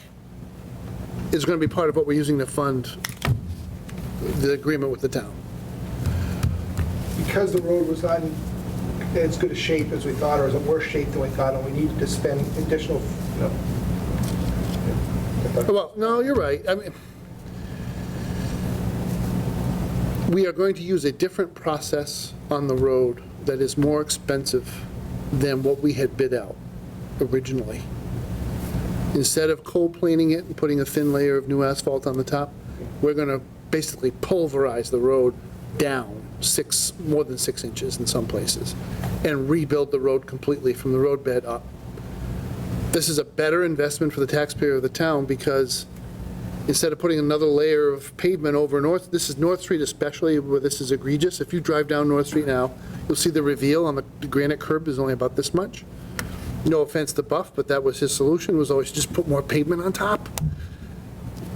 is going to be part of what we're using to fund the agreement with the town. Because the road was not in as good a shape as we thought, or was in worse shape than we thought, and we needed to spend additional, Well, no, you're right. I mean, we are going to use a different process on the road that is more expensive than what we had bid out originally. Instead of cold planing it and putting a thin layer of new asphalt on the top, we're going to basically pulverize the road down more than 6 inches in some places, and rebuild the road completely from the road bed up. This is a better investment for the taxpayer of the town, because instead of putting another layer of pavement over this is North Street especially, where this is egregious. If you drive down North Street now, you'll see the reveal on the granite curb is only about this much. No offense to Buff, but that was his solution, was always just put more pavement on top.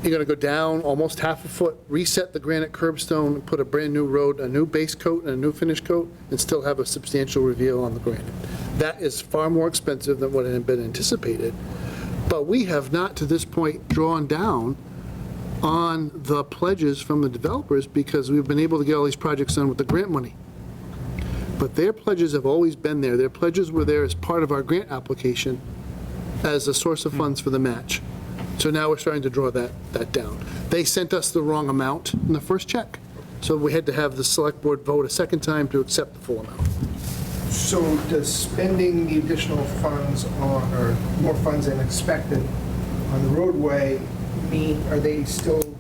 You're going to go down almost half a foot, reset the granite curbstone, and put a brand-new road, a new base coat and a new finish coat, and still have a substantial reveal on the granite. That is far more expensive than what had been anticipated. But we have not, to this point, drawn down on the pledges from the developers, because we've been able to get all these projects done with the grant money. But their pledges have always been there. Their pledges were there as part of our grant application as a source of funds for the match. So now we're starting to draw that down. They sent us the wrong amount in the first check, so we had to have the select board vote a second time to accept the full amount. So does spending the additional funds on, or more funds than expected on the roadway mean, are they still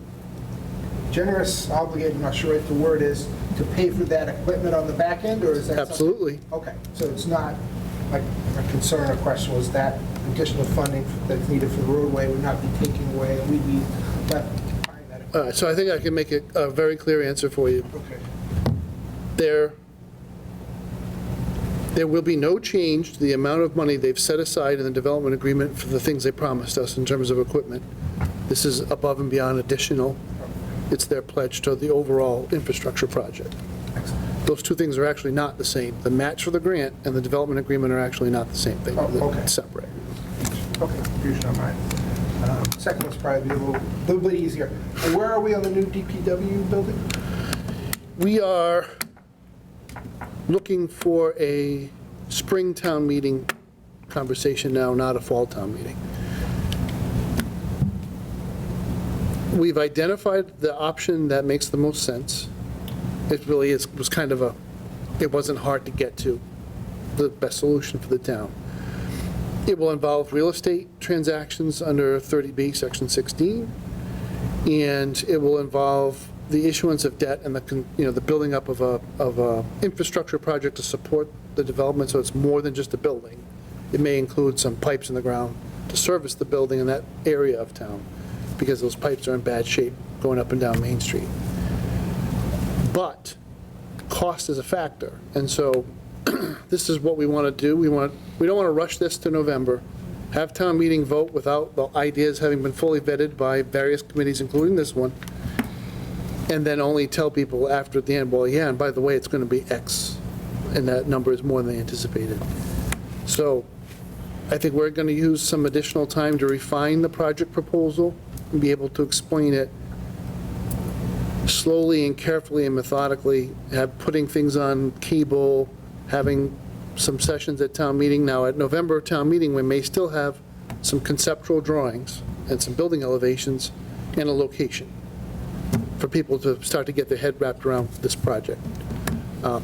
generous, obligated, I'm not sure what the word is, to pay for that equipment on the back end, or is that something- Absolutely. Okay, so it's not, like, a concern or question was that additional funding that's needed for the roadway would not be taken away, and we'd be left buying that equipment. So I think I can make a very clear answer for you. Okay. There will be no change to the amount of money they've set aside in the development agreement for the things they promised us in terms of equipment. This is above and beyond additional. It's their pledge to the overall infrastructure project. Those two things are actually not the same. The match for the grant and the development agreement are actually not the same thing. Oh, okay. They're separate. Okay, confusion on mine. Second one's probably a little bit easier. Where are we on the new DPW building? We are looking for a spring town meeting conversation now, not a fall town meeting. We've identified the option that makes the most sense. It really was kind of it wasn't hard to get to the best solution for the town. It will involve real estate transactions under 30B, Section 16, and it will involve the issuance of debt and the building up of a infrastructure project to support the development, so it's more than just a building. It may include some pipes in the ground to service the building in that area of town, because those pipes are in bad shape going up and down Main Street. But cost is a factor, and so this is what we want to do. We don't want to rush this to November, have town meeting vote without the ideas having been fully vetted by various committees, including this one, and then only tell people after at the end, well, yeah, and by the way, it's going to be X, and that number is more than they anticipated. So I think we're going to use some additional time to refine the project proposal and be able to explain it slowly and carefully and methodically, putting things on cable, having some sessions at town meeting. Now, at November town meeting, we may still have some conceptual drawings and some building elevations and a location for people to start to get their head wrapped around this project. A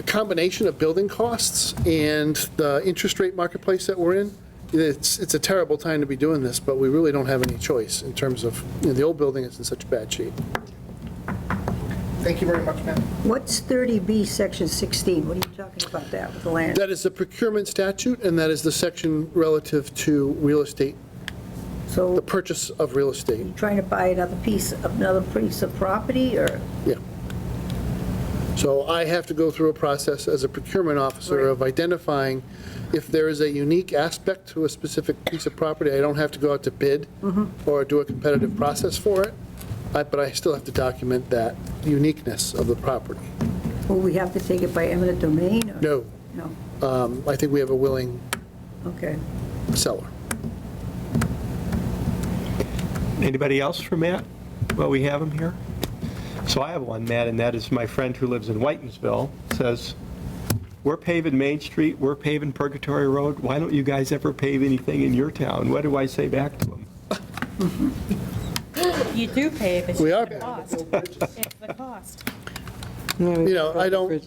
combination of building costs and the interest rate marketplace that we're in, it's a terrible time to be doing this, but we really don't have any choice in terms of, the old building is in such bad shape. Thank you very much, ma'am. What's 30B, Section 16? What are you talking about that with the land? That is the procurement statute, and that is the section relative to real estate, the So purchase of real estate. you're trying to buy another piece of property, or? Yeah. So I have to go through a process as a procurement officer of identifying if there is a unique aspect to a specific piece of property. I don't have to go out to bid or do a competitive process for it, but I still have to document that uniqueness of the property. Will we have to take it by eminent domain? Or? No, No, I think we have a willing okay. seller. Anybody else for Matt? Well, we have him here. So I have one, Matt, and that is my friend who lives in Whitensville, says, we're paving Main Street, we're paving Purgatory Road, why don't you guys ever pave anything in your town? What do I say back to him? You do pave, it's We are the cost. It's the cost. You know, I don't,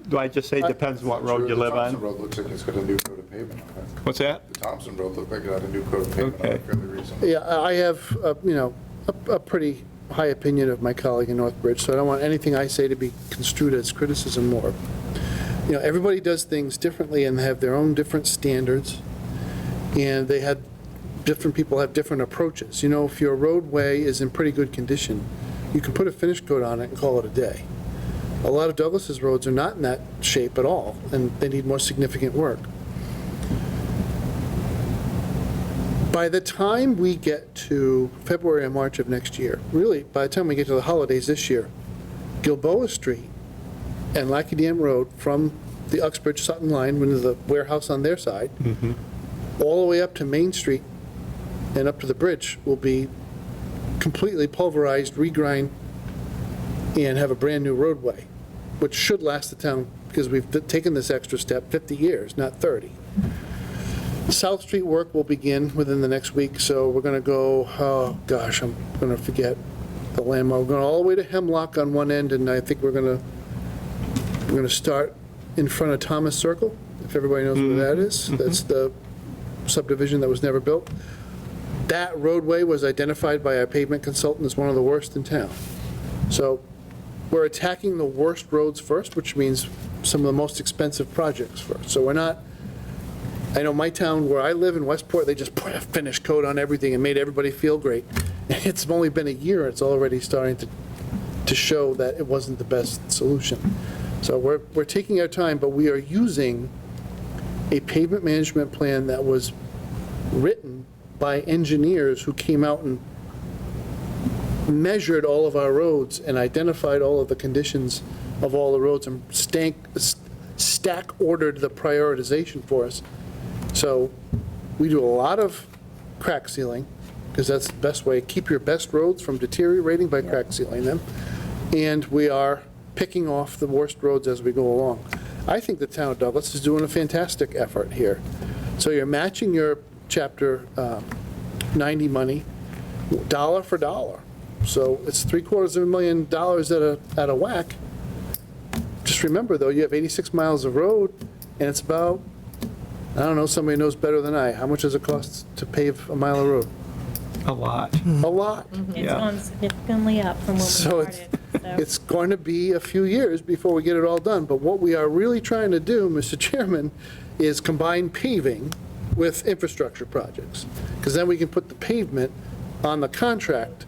Do I just say depends what road you live The Thompson on? Road looks like it's got a new coat of pavement on it. What's that? The Thompson Road looked like it had a new coat of pavement on Okay. it fairly recently. yeah, I have, you know, a pretty high opinion of my colleague in Northbridge, so I don't want anything I say to be construed as criticism or, you know, everybody does things differently and have their own different standards, and they had, different people have different approaches. You know, if your roadway is in pretty good condition, you can put a finish coat on it and call it a day. A lot of Douglas's roads are not in that shape at all, and they need more significant work. By the time we get to February or March of next year, really, by the time we get to the holidays this year, Gilboa Street and Lackey Dam Road from the Uxbridge Sutton line, into the warehouse on their side, all the way up to Main Street and up to the bridge will be completely pulverized, regrind, and have a brand-new roadway, which should last the town, because we've taken this extra step, 50 years, not 30. South Street work will begin within the next week, so we're gonna go, oh gosh, I'm gonna forget the landmark. We're going all the way to Hemlock on one end, and I think we're gonna start in front of Thomas Circle, if everybody knows where that is. That's the subdivision that was never built. That roadway was identified by our pavement consultant as one of the worst in town. So we're attacking the worst roads first, which means some of the most expensive projects first. So we're not, I know my town where I live in Westport, they just put a finish coat on everything and made everybody feel great. It's only been a year, it's already starting to show that it wasn't the best solution. So we're taking our time, but we are using a pavement management plan that was written by engineers who came out and measured all of our roads and identified all of the conditions of all the roads and stack ordered the prioritization for us. So we do a lot of crack sealing, because that's the best way. Keep your best roads from deteriorating by crack sealing them. And we are picking off the worst roads as we go along. I think the town of Douglas is doing a fantastic effort here. So you're matching your Chapter 90 money dollar for dollar. So it's $750,000 at a whack. Just remember, though, you have 86 miles of road, and it's about, I don't know, somebody knows better than I, how much does it cost to pave a mile of road? A lot. A lot. It's Yeah. gone significantly up from when we So started. it's going to be a few years before we get it all done. But what we are really trying to do, Mr. Chairman, is combine paving with infrastructure projects. Because then we can put the pavement on the contract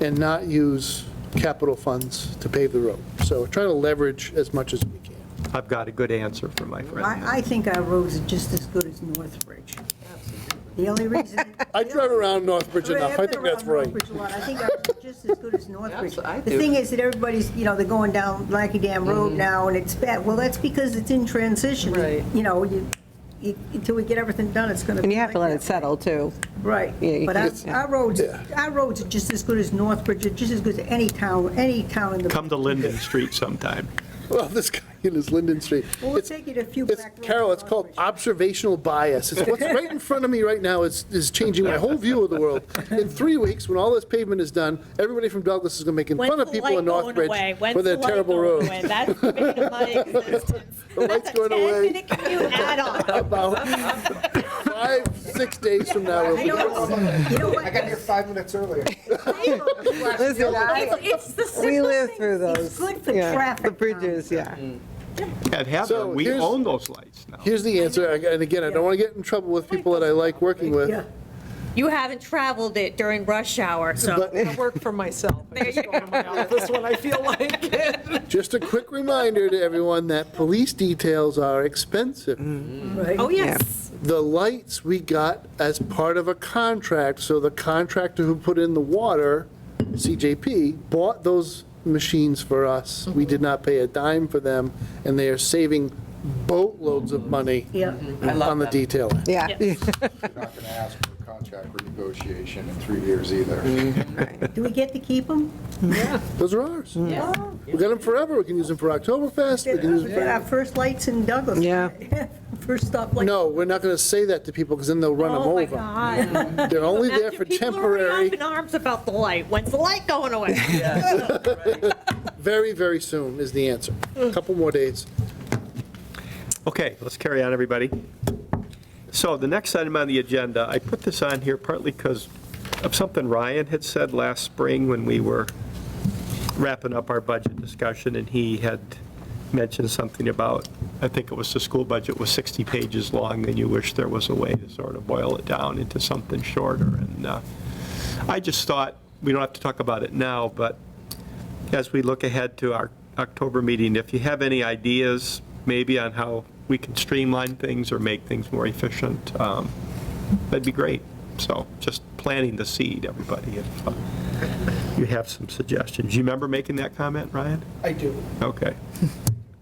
and not use capital funds to pave the road. So we're trying to leverage as much as we can. I've got a good answer for my friend. I think our roads are just as good as Northbridge. The only reason. I drive around Northbridge enough, I think that's right. I think ours are just as good as Northbridge. I The do. thing is that everybody's, you know, they're going down Lackey Dam Road now, and it's bad. Well, that's because it's in transition. Right. You know, until we get everything done, it's going to be. And you have to like let it that. settle, too. Right. Yeah, you But can't- our roads are just as good as Northbridge, are just as good as any town in the. Come to Linden Street sometime. Well, this guy in his Linden Street. Well, we'll It's- take you to a few It's, back roads. Carol, it's called observational bias. It's what's right in front of me right now is changing my whole view of the world. In 3 weeks, when all this pavement is done, everybody from Douglas is going to make fun of people in Northbridge for their terrible roads. That's the beginning of my existence. The light's going away. That's a 10-minute commute add-on. About 5-6 days from now. we'll be- You know what? I got here 5 minutes earlier. Listen, It's the we simple live thing. through those. It's good for yeah, traffic. The bridges, yeah. At Havner, So we here's- own those lights now. Here's the answer, and again, I don't want to get in trouble with people that I like working with. Yeah. You haven't traveled it during rush hour, so. But I work for myself. I just go to my office when I feel like it. just a quick reminder to everyone that police details are expensive. Oh, yes. The lights we got as part of a contract, so the contractor who put in the water, CJP, bought those machines for us. We did not pay a dime for them, and they are saving boatloads of money Yeah. on the detailing. Yeah. You're not going to ask for a contract renegotiation in 3 years either. Do we get to keep them? Those are ours. We got them forever. We can use them for Oktoberfest. We can use them Our for... first lights in Douglas. Yeah. First stop light. No, we're not going to say that to people because then they'll run them Oh, my over. God. They're only there for People are already temporary, up in arms about the light. When's the light going away? very, very soon is the answer. A couple more days. Okay, let's carry on, everybody. So the next item on the agenda, I put this on here partly because of something Ryan had said last spring when we were wrapping up our budget discussion, and he had mentioned something about, I think it was the school budget was 60 pages long, and you wish there was a way to sort of boil it down into something shorter. And I just thought, we don't have to talk about it now, but as we look ahead to our October meeting, if you have any ideas maybe on how we can streamline things or make things more efficient, that'd be great. So just planting the seed, everybody, if you have some suggestions. You remember making that comment, Ryan? I do. Okay.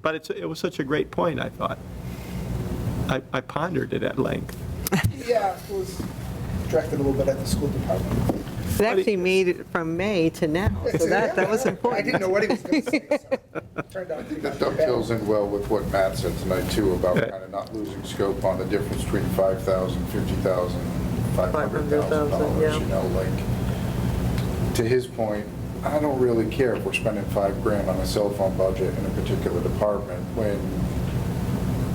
But it was such a great point, I thought. I pondered it at length. Yeah, it was directed a little bit at the school department. It actually made it from May to now, so that was I important. didn't know what he was going to say, so turned out I to think be that not too bad. dovetails in well with what Matt said tonight, too, about Okay. kind of not losing scope on the difference between $5,000, $50,000, $500,000, yeah. you know, like, to his point, I don't really care if we're spending $5,000 on a cell phone budget in a particular department when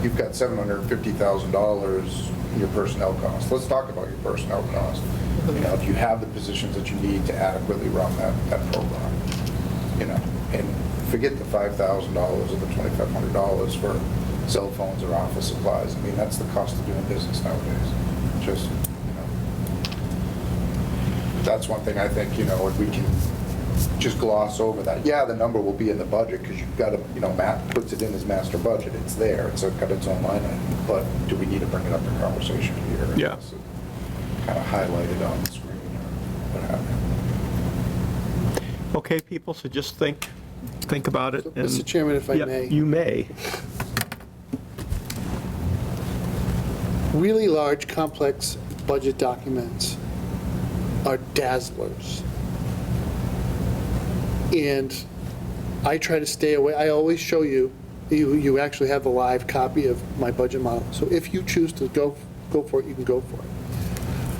you've got $750,000 in your personnel costs. Let's talk about your personnel costs. You know, if you have the positions that you need to adequately run that program, you know, and forget the $5,000 or the $2,500 for cell phones or office supplies. I mean, that's the cost of doing business nowadays. Just, you know, that's one thing I think, you know, if we can just gloss over that. Yeah, the number will be in the budget because you've got to, you know, Matt puts it in his master budget. It's there. It's got its own line item. But do we need to bring it up in conversation here? Yeah. Kind of highlighted on the screen or what have you. Okay, people, so just think about it. So, and- Mr. Chairman, if I Yeah, may. you may. Really large, complex budget documents are dazzlers. And I try to stay away, I always show you, you actually have the live copy of my budget model. So if you choose to go for it, you can go for it.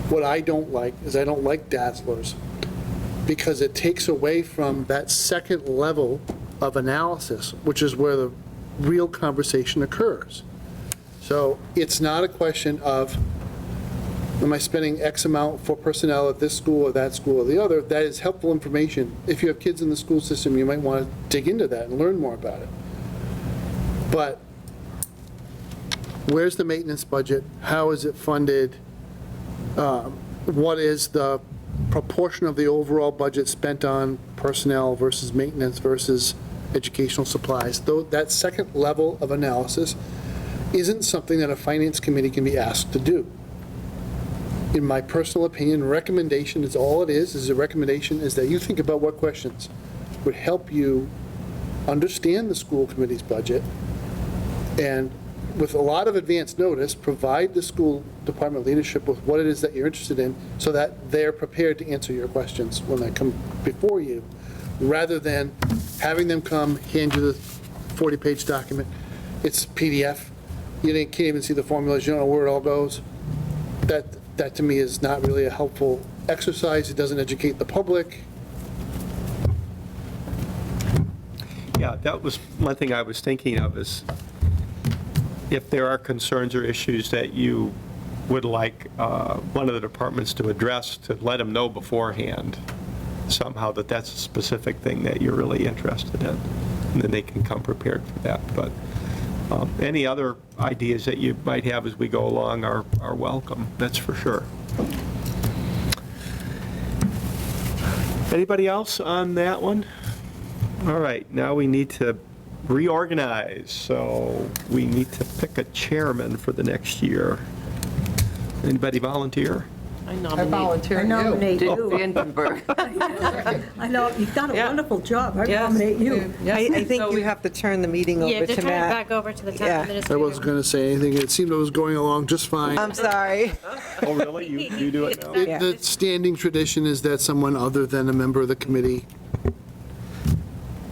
What I don't like is I don't like dazzlers because it takes away from that second level of analysis, which is where the real conversation occurs. So it's not a question of, am I spending X amount for personnel at this school or that school or the other? That is helpful information. If you have kids in the school system, you might want to dig into that and learn more about it. But where's the maintenance budget? How is it funded? What is the proportion of the overall budget spent on personnel versus maintenance versus educational supplies? Though that second level of analysis isn't something that a finance committee can be asked to do. In my personal opinion, recommendation is all it is a recommendation is that you think about what questions would help you understand the school committee's budget and with a lot of advance notice, provide the school department leadership with what it is that you're interested in so that they're prepared to answer your questions when they come before you, rather than having them come, hand you the 40-page document. It's PDF. You can't even see the formulas. You don't know where it all goes. That to me is not really a helpful exercise. It doesn't educate the public. Yeah, that was one thing I was thinking of is if there are concerns or issues that you would like one of the departments to address, to let them know beforehand somehow that that's a specific thing that you're really interested in, and then they can come prepared for that. But any other ideas that you might have as we go along are welcome, that's for sure. Anybody else on that one? All right, now we need to reorganize, so we need to pick a chairman for the next year. Anybody volunteer? I I nominate volunteer I you. nominate Dick you. Vandenberg. I know, you've done a Yeah. wonderful job. I Yes. nominate you. I think you have to turn the meeting Yeah, over to to turn it Matt. back over to the town Yeah. I administrator. wasn't going to say anything. It seemed it was going along just fine. I'm sorry. Oh, really? You do it now? Yeah. The standing tradition is that someone other than a member of the committee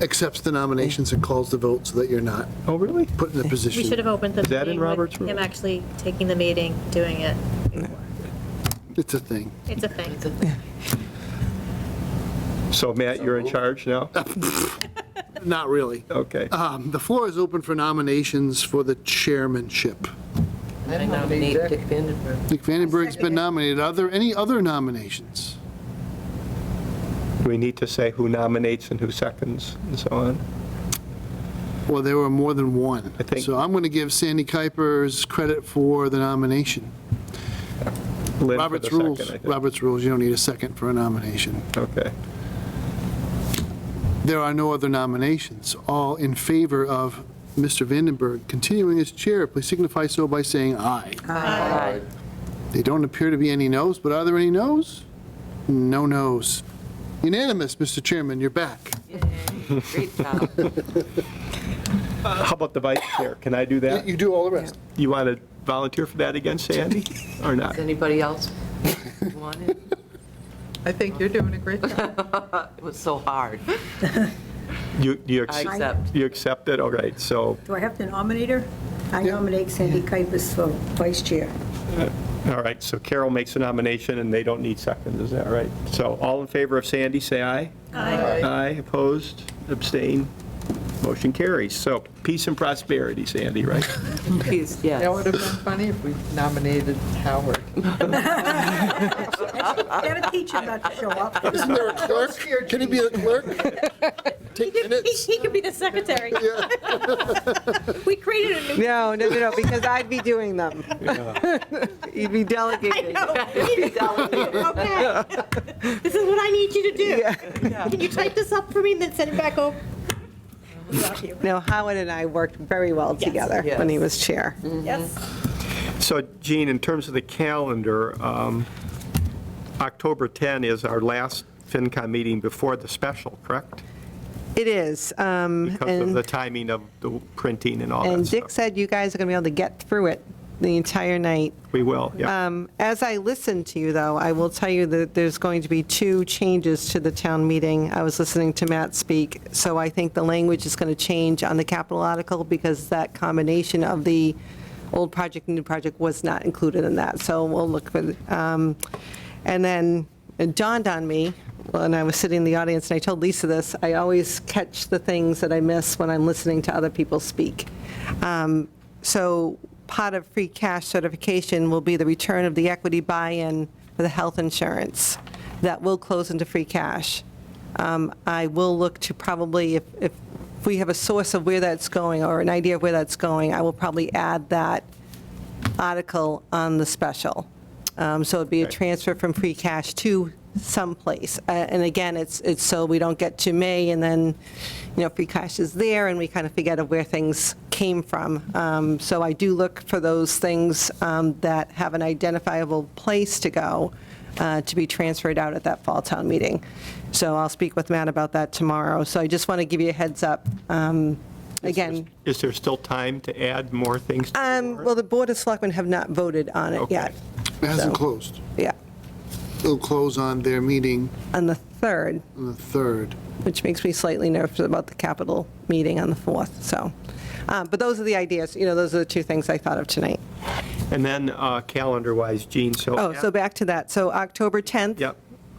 accepts the nominations and calls the vote so that you're not Oh, really? put in the position. We should have opened the Is that in meeting with Robert's rules? him actually taking the meeting, doing it. It's a thing. It's a thing. So Matt, you're in charge now? Not really. Okay. The floor is open for nominations for the chairmanship. I nominate Dick Vandenberg. Dick Vandenberg's been nominated. Are there any other nominations? Do we need to say who nominates and who seconds and so on? Well, there were more than one. I think- So I'm going to give Sandy Kuipers credit for the nomination. Lynn for Robert's the rules, second, I think. Robert's rules, you don't need a second for a nomination. Okay. There are no other nominations. All in favor of Mr. Vandenberg continuing as chair, please signify so by saying aye. Aye. There don't appear to be any noes, but are there any noes? No noes. Unanimous, Mr. Chairman, you're back. Great job. How about the vice chair? Can I do that? You do all the rest. You want to volunteer for that again, Sandy, or not? Does anybody else want it? I think you're doing a great job. It was so hard. You I accept. You accept it? All right, so, Do I have to nominate her? I nominate Sandy Kuipers for vice chair. all right, so Carol makes a nomination, and they don't need seconds, is that right? So all in favor of Sandy, say aye. Aye. Aye, opposed, abstain, motion carries. So peace and prosperity, Sandy, right? Please, That yes. would have been funny if we nominated Howard. Gotta teach him not to show up. Isn't there a clerk? Can he be the clerk? Take minutes? He could be the secretary. We created a new. No, because I'd be doing them. You'd be delegating. Okay. This is what I need you to do. Can you type this up for me and then send it back over? No, Howard and I worked very well together when he was chair. Yes. So Jean, in terms of the calendar, October 10 is our last FinCom meeting before the special, correct? It is. Because of the timing of the printing and all that And stuff. Dick said you guys are going to be able to get through it the entire night. We will, yeah. As I listen to you, though, I will tell you that there's going to be 2 changes to the town meeting. I was listening to Matt speak, so I think the language is going to change on the capital article because that combination of the old project and new project was not included in that. So we'll look for, and then it dawned on me when I was sitting in the audience, and I told Lisa this, I always catch the things that I miss when I'm listening to other people speak. So part of free cash certification will be the return of the equity buy-in for the health insurance. That will close into free cash. I will look to probably, if we have a source of where that's going or an idea of where that's going, I will probably add that article on the special. So it'd be a transfer from free cash to someplace. And again, it's so we don't get to May and then, free cash is there and we kind of forget of where things came from. So I do look for those things that have an identifiable place to go to be transferred out at that fall town meeting. So I'll speak with Matt about that tomorrow. So I just want to give you a heads up. Again, Is there still time to add more things? to the warrant? well, the Board of Selectmen have not voted on it Okay. yet. It hasn't So- closed. Yeah, It'll close on their meeting on the 3rd, on the 3rd. which makes me slightly nervous about the capital meeting on the 4th, so. But those are the ideas, those are the 2 things I thought of tonight. And then calendar-wise, Jean, so. Oh, so back to that. So October 10th. Yep.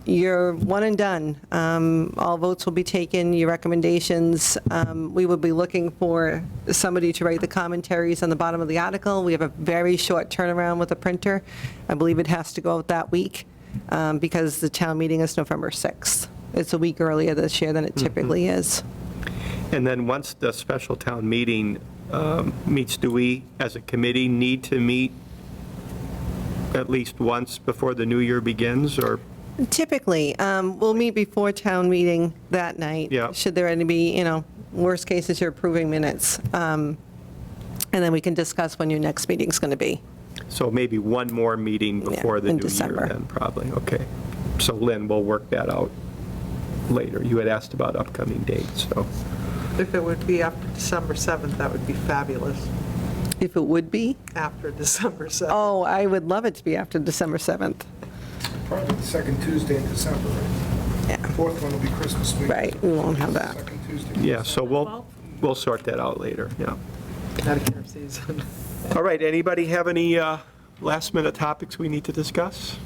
You're one and done. All votes will be taken, your recommendations. We will be looking for somebody to write the commentaries on the bottom of the article. We have a very short turnaround with the printer. I believe it has to go out that week because the town meeting is November 6th. It's a week earlier this year than it typically is. And then once the special town meeting meets, do we, as a committee, need to meet at least once before the new year begins, or Typically, we'll meet before town meeting that night. Yeah. Should there any be, worst cases, you're approving minutes. And then we can discuss when your next meeting's going to be. So maybe one more meeting before the in new year December. then, probably, okay. So Lynn, we'll work that out later. You had asked about upcoming dates, so. If it would be after December 7th, that would be fabulous, If it would be? after December 7th. Oh, I would love it to be after December 7th. Probably the second Tuesday in December, right? Yeah. Fourth one will be Christmas week. Right, we won't have that. Second Tuesday. Yeah, so we'll sort that out later, yeah. Medicare season. All right, anybody have any last-minute topics we need to discuss?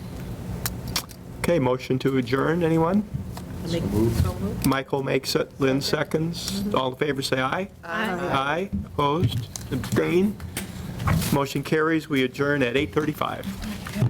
Okay, motion to adjourn, anyone? Michael makes it, Lynn seconds. All in favor, say aye. Aye. Aye, opposed, abstain. Motion carries, we adjourn at 8:35.